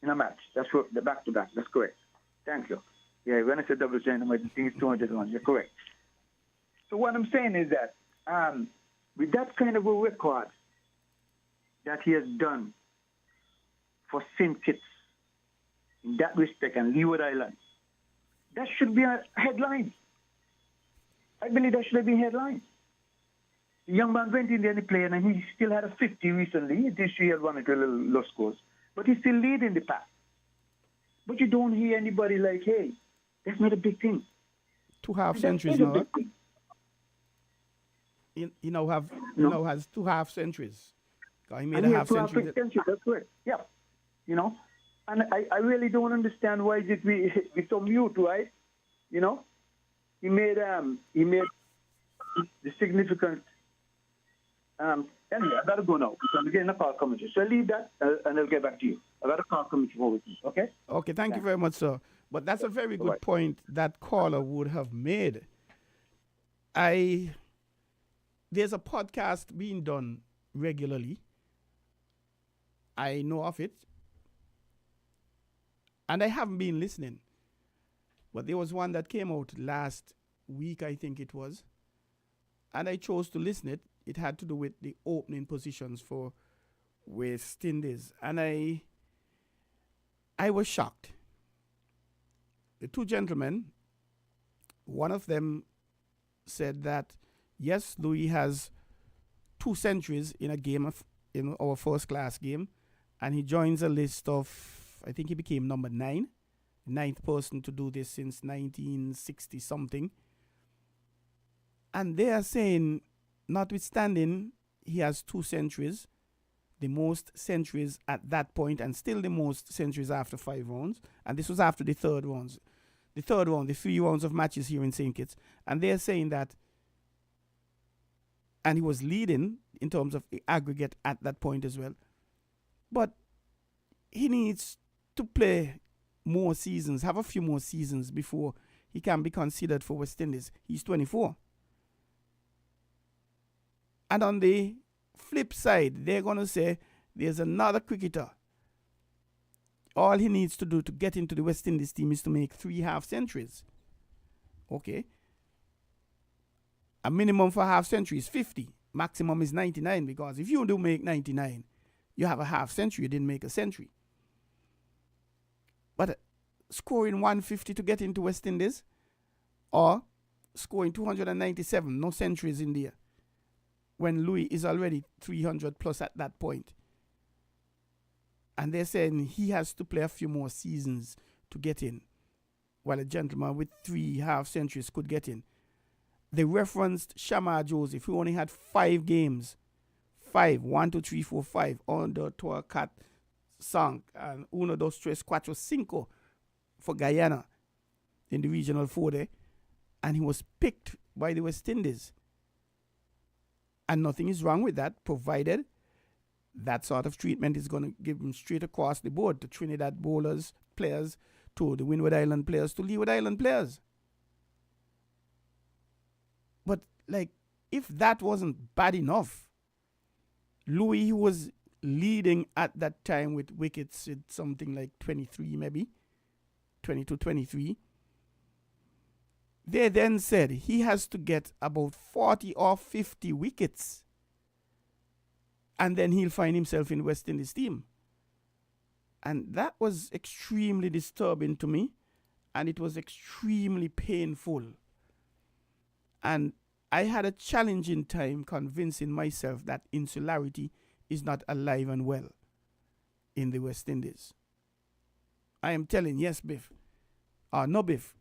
Speaker 17: In a match. That's what the back to back. That's correct. Thank you. Yeah, when I said double century, I think it's 201. You're correct. So what I'm saying is that with that kind of a record that he has done for St. Kitts in that respect and Leeward Island, that should be a headline. I believe that should have been headline. The young man went in there and he played, and he still had a 50 recently. This year he had one or two little low scores. But he's still leading the pack. But you don't hear anybody like, hey, that's not a big thing.
Speaker 1: 2 half centuries now. He now has 2 half centuries. He made a half century.
Speaker 17: That's correct. Yeah. And I really don't understand why is it we so mute, right? He made the significant. Anyway, I gotta go now because I'm getting a call coming. So I'll leave that and I'll get back to you. I got a call coming over to you. Okay.
Speaker 1: Okay. Thank you very much, sir. But that's a very good point that caller would have made. There's a podcast being done regularly. I know of it. And I haven't been listening. But there was one that came out last week, I think it was. And I chose to listen it. It had to do with the opening positions for West Indies. And I was shocked. The 2 gentlemen, one of them said that, yes, Louis has 2 centuries in a game in our first class game. And he joins a list of, I think he became number 9, 9th person to do this since 1960 something. And they are saying, notwithstanding, he has 2 centuries, the most centuries at that point, and still the most centuries after 5 rounds. And this was after the third rounds. The 3 rounds of matches here in St. Kitts. And they're saying that, and he was leading in terms of the aggregate at that point as well. But he needs to play more seasons, have a few more seasons before he can be considered for West Indies. He's 24. And on the flip side, they're going to say there's another cricketer. All he needs to do to get into the West Indies team is to make 3 half centuries. Okay. A minimum for half century is 50. Maximum is 99, because if you do make 99, you have a half century. You didn't make a century. But scoring 150 to get into West Indies, or scoring 297, no centuries in there, when Louis is already 300 plus at that point. And they're saying he has to play a few more seasons to get in, while a gentleman with 3 half centuries could get in. They referenced Shamar Joseph, who only had 5 games. 5, 1, 2, 3, 4, 5, under Tor Cat Sank, and Uno, Dos, Tres, Cuatro, Cinco for Guyana in the regional 4 there. And he was picked by the West Indies. And nothing is wrong with that, provided that sort of treatment is going to give him straight across the board to Trinidad bowlers, players, to the Windward Island players, to Leeward Island players. But, if that wasn't bad enough, Louis was leading at that time with wickets at something like 23 maybe, 22, 23. They then said he has to get about 40 or 50 wickets, and then he'll find himself in West Indies team. And that was extremely disturbing to me, and it was extremely painful. And I had a challenging time convincing myself that insularity is not alive and well in the West Indies. I am telling, yes, Biff, or no, Biff,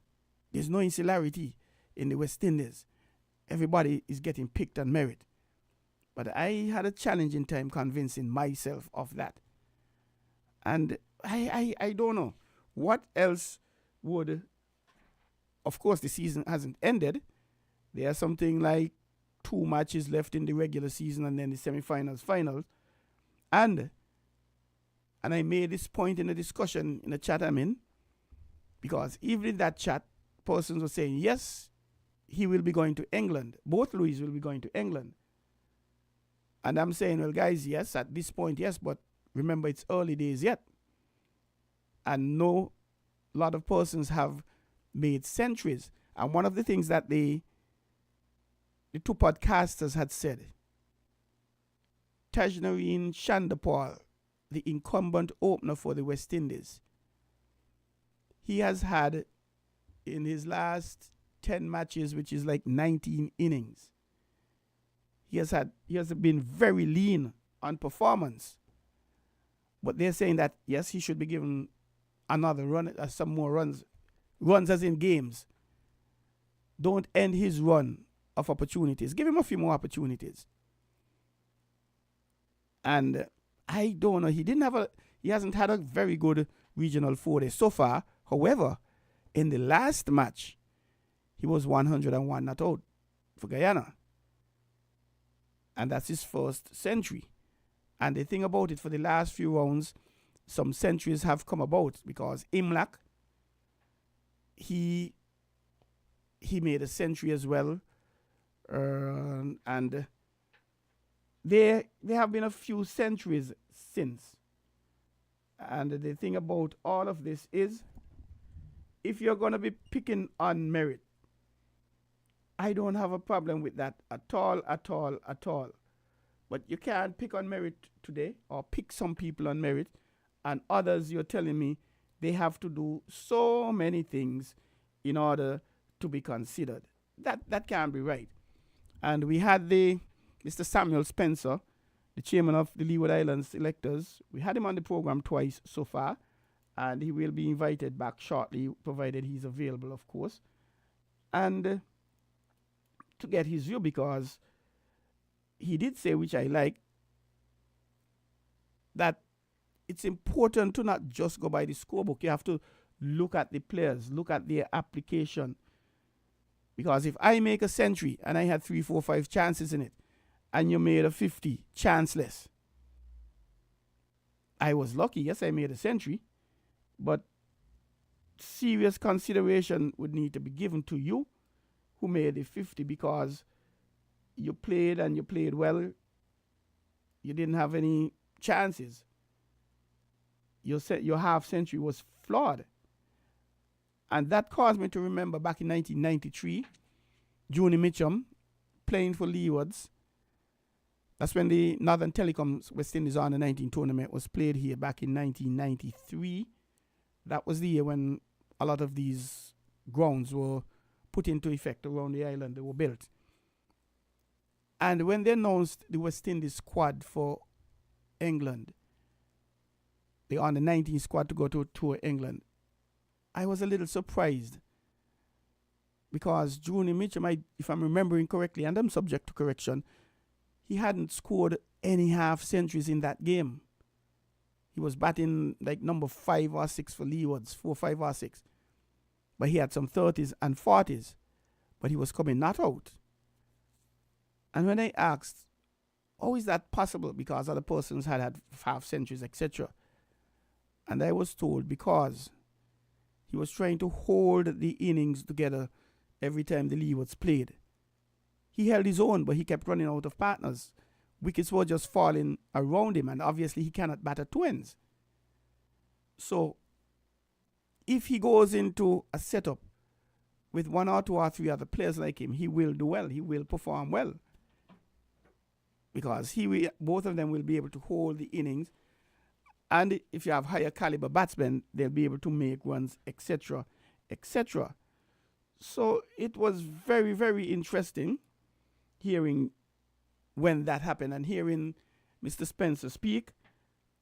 Speaker 1: there's no insularity in the West Indies. Everybody is getting picked on merit. But I had a challenging time convincing myself of that. And I don't know. What else would of course, the season hasn't ended. There are something like 2 matches left in the regular season and then the semifinals, finals. And I made this point in a discussion in the chat I'm in, because even in that chat, persons were saying, yes, he will be going to England. Both Louis will be going to England. And I'm saying, well, guys, yes, at this point, yes, but remember, it's early days yet. And no, a lot of persons have made centuries. And one of the things that the two podcasters had said, Tajnarine Chandapal, the incumbent opener for the West Indies, he has had in his last 10 matches, which is like 19 innings, he has been very lean on performance. But they're saying that, yes, he should be given another run, some more runs as in games. Don't end his run of opportunities. Give him a few more opportunities. And I don't know, he hasn't had a very good regional 4 so far. However, in the last match, he was 101 not out for Guyana. And that's his first century. And the thing about it, for the last few rounds, some centuries have come about because Imlak, he made a century as well. And there have been a few centuries since. And the thing about all of this is, if you're going to be picking on merit, I don't have a problem with that at all. But you can't pick on merit today, or pick some people on merit, and others you're telling me they have to do so many things in order to be considered. That can't be right. And we had Mr. Samuel Spencer, the chairman of the Leeward Islands electors. We had him on the program twice so far, and he will be invited back shortly, provided he's available, of course. And to get his view, because he did say, which I like, that it's important to not just go by the scorebook. You have to look at the players, look at their application. Because if I make a century and I had 3, 4, 5 chances in it, and you made a 50 chanceless, I was lucky. Yes, I made a century, but serious consideration would need to be given to you who made the 50, because you played and you played well. You didn't have any chances. Your half century was flawed. And that caused me to remember back in 1993, Juni Mitchum playing for Leewards. That's when the Northern Telecoms West Indies Under 19 tournament was played here back in 1993. That was the year when a lot of these grounds were put into effect around the island. They were built. And when they announced the West Indies squad for England, the Under 19 squad to go to tour England, I was a little surprised, because Juni Mitchum, if I'm remembering correctly, and I'm subject to correction, he hadn't scored any half centuries in that game. He was batting like number 5 or 6 for Leewards, 4, 5 or 6. But he had some 30s and 40s, but he was coming not out. And when I asked, how is that possible? Because other persons had half centuries, etc. And I was told because he was trying to hold the innings together every time the Leewards played. He held his own, but he kept running out of partners. Wickets were just falling around him, and obviously he cannot bat at 2 ends. So if he goes into a setup with 1 or 2 or 3 other players like him, he will do well. He will perform well, because both of them will be able to hold the innings. And if you have higher caliber batsmen, they'll be able to make runs, etc., etc. So it was very, very interesting hearing when that happened and hearing Mr. Spencer speak.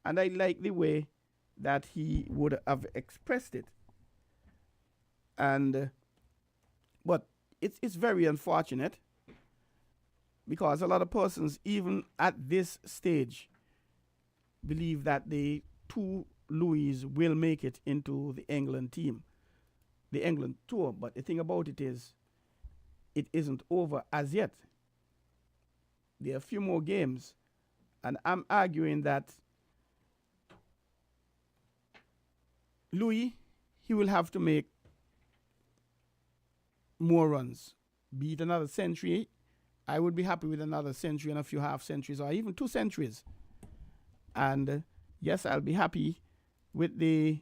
Speaker 1: And I like the way that he would have expressed it. And but it's very unfortunate, because a lot of persons, even at this stage, believe that the 2 Louis will make it into the England team. the England tour. But the thing about it is, it isn't over as yet. There are a few more games, and I'm arguing that Louis, he will have to make more runs, beat another century. I would be happy with another century and a few half centuries, or even 2 centuries. And yes, I'll be happy with the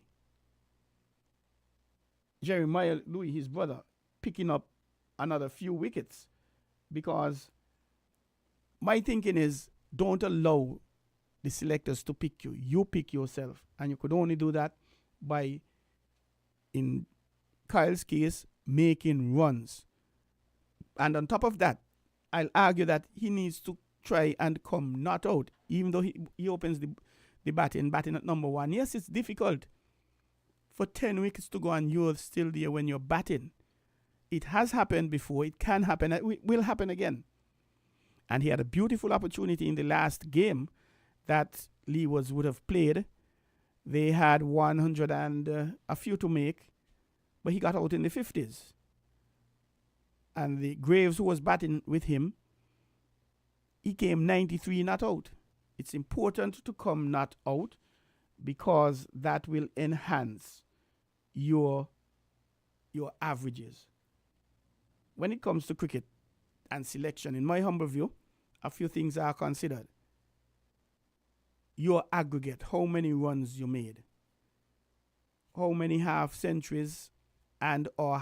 Speaker 1: Jeremiah Louis, his brother, picking up another few wickets, because my thinking is, don't allow the selectors to pick you. You pick yourself, and you could only do that by, in Kyle's case, making runs. And on top of that, I'll argue that he needs to try and come not out, even though he opens the batting at number 1. Yes, it's difficult for 10 wickets to go and you're still there when you're batting. It has happened before. It can happen. It will happen again. And he had a beautiful opportunity in the last game that Leewards would have played. They had 100 and a few to make, but he got out in the 50s. And the Graves, who was batting with him, he came 93 not out. It's important to come not out, because that will enhance your averages. When it comes to cricket and selection, in my humble view, a few things are considered. Your aggregate, how many runs you made, how many half centuries and or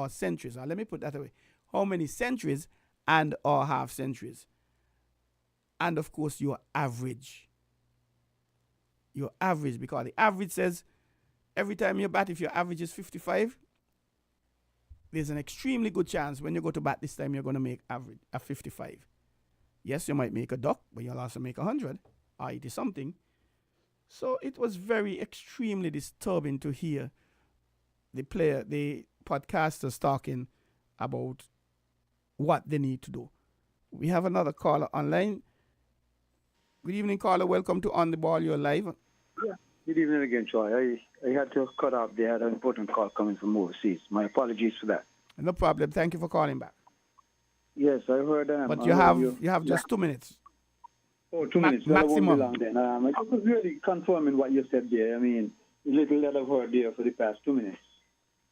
Speaker 1: centuries. Let me put that away. How many centuries and or half centuries. And of course, your average. Your average, because the average says every time you bat, if your average is 55, there's an extremely good chance when you go to bat this time, you're going to make average a 55. Yes, you might make a duck, but you'll also make 100, or 80 something. So it was very extremely disturbing to hear the podcasters talking about what they need to do. We have another caller online. Good evening, caller. Welcome to On the Ball. You're live.
Speaker 18: Yeah. Good evening again, Troy. I had to cut off. They had an important call coming from overseas. My apologies for that.
Speaker 1: No problem. Thank you for calling back.
Speaker 18: Yes, I heard.
Speaker 1: But you have just 2 minutes.
Speaker 18: Oh, 2 minutes.
Speaker 1: Maximum.
Speaker 18: Well, won't be long then. I was really confirming what you said there. I mean, the little that I've heard there for the past 2 minutes.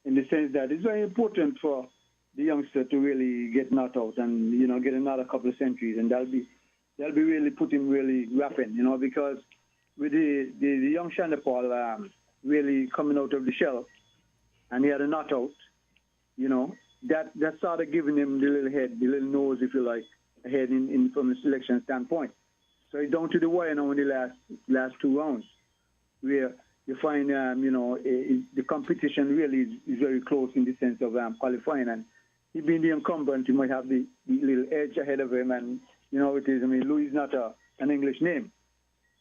Speaker 18: In the sense that it's very important for the youngster to really get knocked out and, get another couple of centuries. And that'll be really put him really rapping, because with the young Shandapal really coming out of the shell, and he had a knot out, that started giving him the little head, the little nose, if you like, ahead in from the selection standpoint. So he's down to the wire now in the last 2 rounds, where you find, the competition really is very close in the sense of qualifying. And he being the incumbent, he might have the little edge ahead of him. And, it is, Louis is not an English name.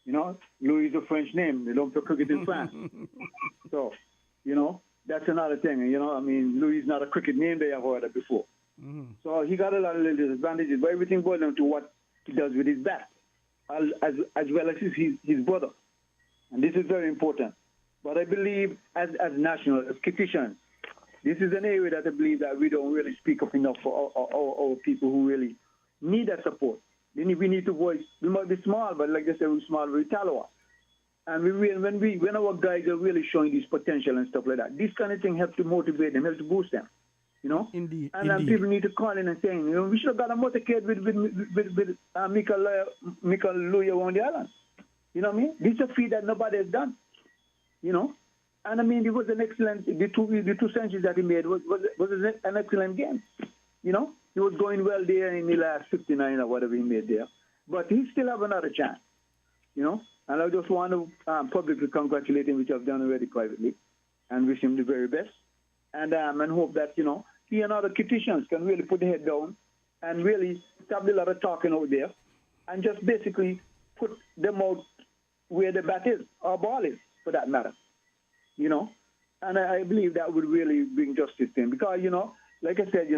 Speaker 18: Louis is a French name. They don't play cricket in France. So, that's another thing. Louis is not a cricket name they have heard of before. Mm-hmm. So he got a lot of little disadvantages, but everything boils down to what he does with his bat, as well as his brother. And this is very important. But I believe as national, as Kitishans, this is an area that I believe that we don't really speak up enough for our people who really need that support. We need to voice. We might be small, but like I said, we're small, we're Talawa. And when our guys are really showing this potential and stuff like that, this kind of thing helps to motivate them, helps to boost them.
Speaker 1: Indeed.
Speaker 18: And people need to call in and saying, we should have got a motorcade with Michael Louis on the island. You know what I mean? This is a feat that nobody has done. And it was an excellent. The two centuries that he made was an excellent game. He was going well there in the last 59 or whatever he made there, but he still have another chance. And I just want to publicly congratulate him, which I've done already privately, and wish him the very best, and hope that he and other Kitishans can really put their head down and really stop a lot of talking out there, and just basically put them out where the bat is or ball is, for that matter. And I believe that would really bring justice to him, because like I said,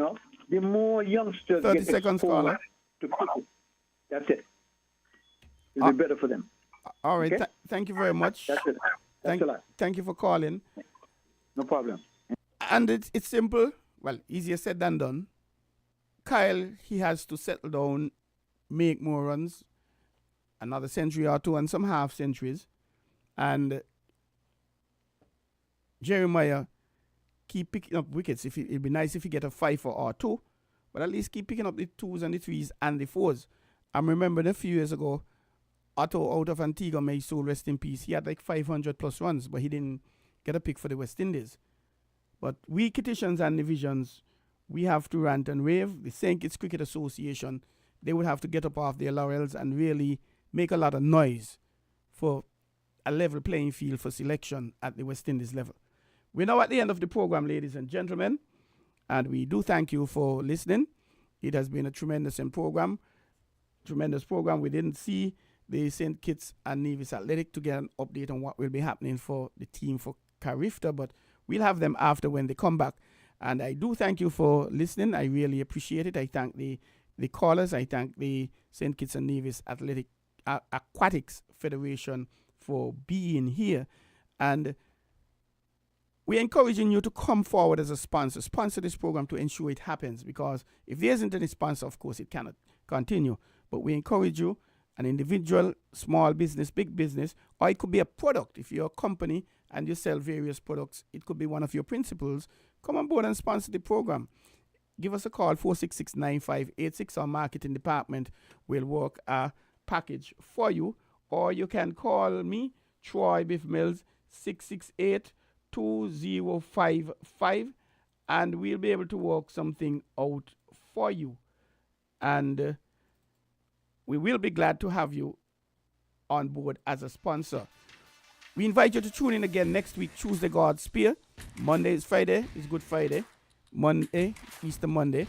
Speaker 18: the more youngsters
Speaker 1: 30
Speaker 18: get
Speaker 1: seconds, caller.
Speaker 18: to cricket, that's it. It'll be better for them.
Speaker 1: All right.
Speaker 18: Okay?
Speaker 1: Thank you very much.
Speaker 18: That's it. Thanks a lot.
Speaker 1: Thank you for calling.
Speaker 18: No problem.
Speaker 1: And it's simple. Well, easier said than done. Kyle, he has to settle down, make more runs, another century or two, and some half centuries. And Jeremiah, keep picking up wickets. It'd be nice if he get a 5 or 2, but at least keep picking up the 2s and the 3s and the 4s. I'm remembering a few years ago, Otto out of Antigua, may his soul rest in peace. He had like 500 plus runs, but he didn't get a pick for the West Indies. But we Kittians and divisions, we have to rant and rave. The St. Kitts Cricket Association, they would have to get up off their laurels and really make a lot of noise for a level playing field for selection at the West Indies level. We're now at the end of the program, ladies and gentlemen, and we do thank you for listening. It has been a tremendous program. We didn't see the St. Kitts and Nevis Athletic to get an update on what will be happening for the team for Carifta, but we'll have them after when they come back. And I do thank you for listening. I really appreciate it. I thank the callers. I thank the St. Kitts and Nevis Aquatics Federation for being here. And we're encouraging you to come forward as a sponsor. Sponsor this program to ensure it happens, because if there isn't any sponsor, of course, it cannot continue. But we encourage you, an individual, small business, big business, or it could be a product. If you're a company and you sell various products, it could be one of your principals. Come on board and sponsor the program. Give us a call, 466-9586. Our marketing department will work a package for you. Or you can call me, Troy Biff Mills, 668-2055, and we'll be able to work something out for you. And we will be glad to have you on board as a sponsor. We invite you to tune in again next week, Tuesday, God's Spear. Monday is Friday, is Good Friday. Monday, Easter Monday.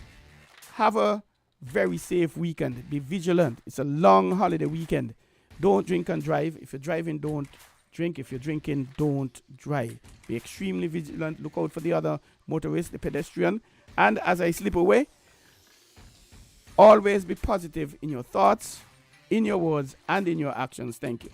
Speaker 1: Have a very safe weekend. Be vigilant. It's a long holiday weekend. Don't drink and drive. If you're driving, don't drink. If you're drinking, don't drive. Be extremely vigilant. Look out for the other motorist, the pedestrian. And as I slip away, always be positive in your thoughts, in your words, and in your actions. Thank you.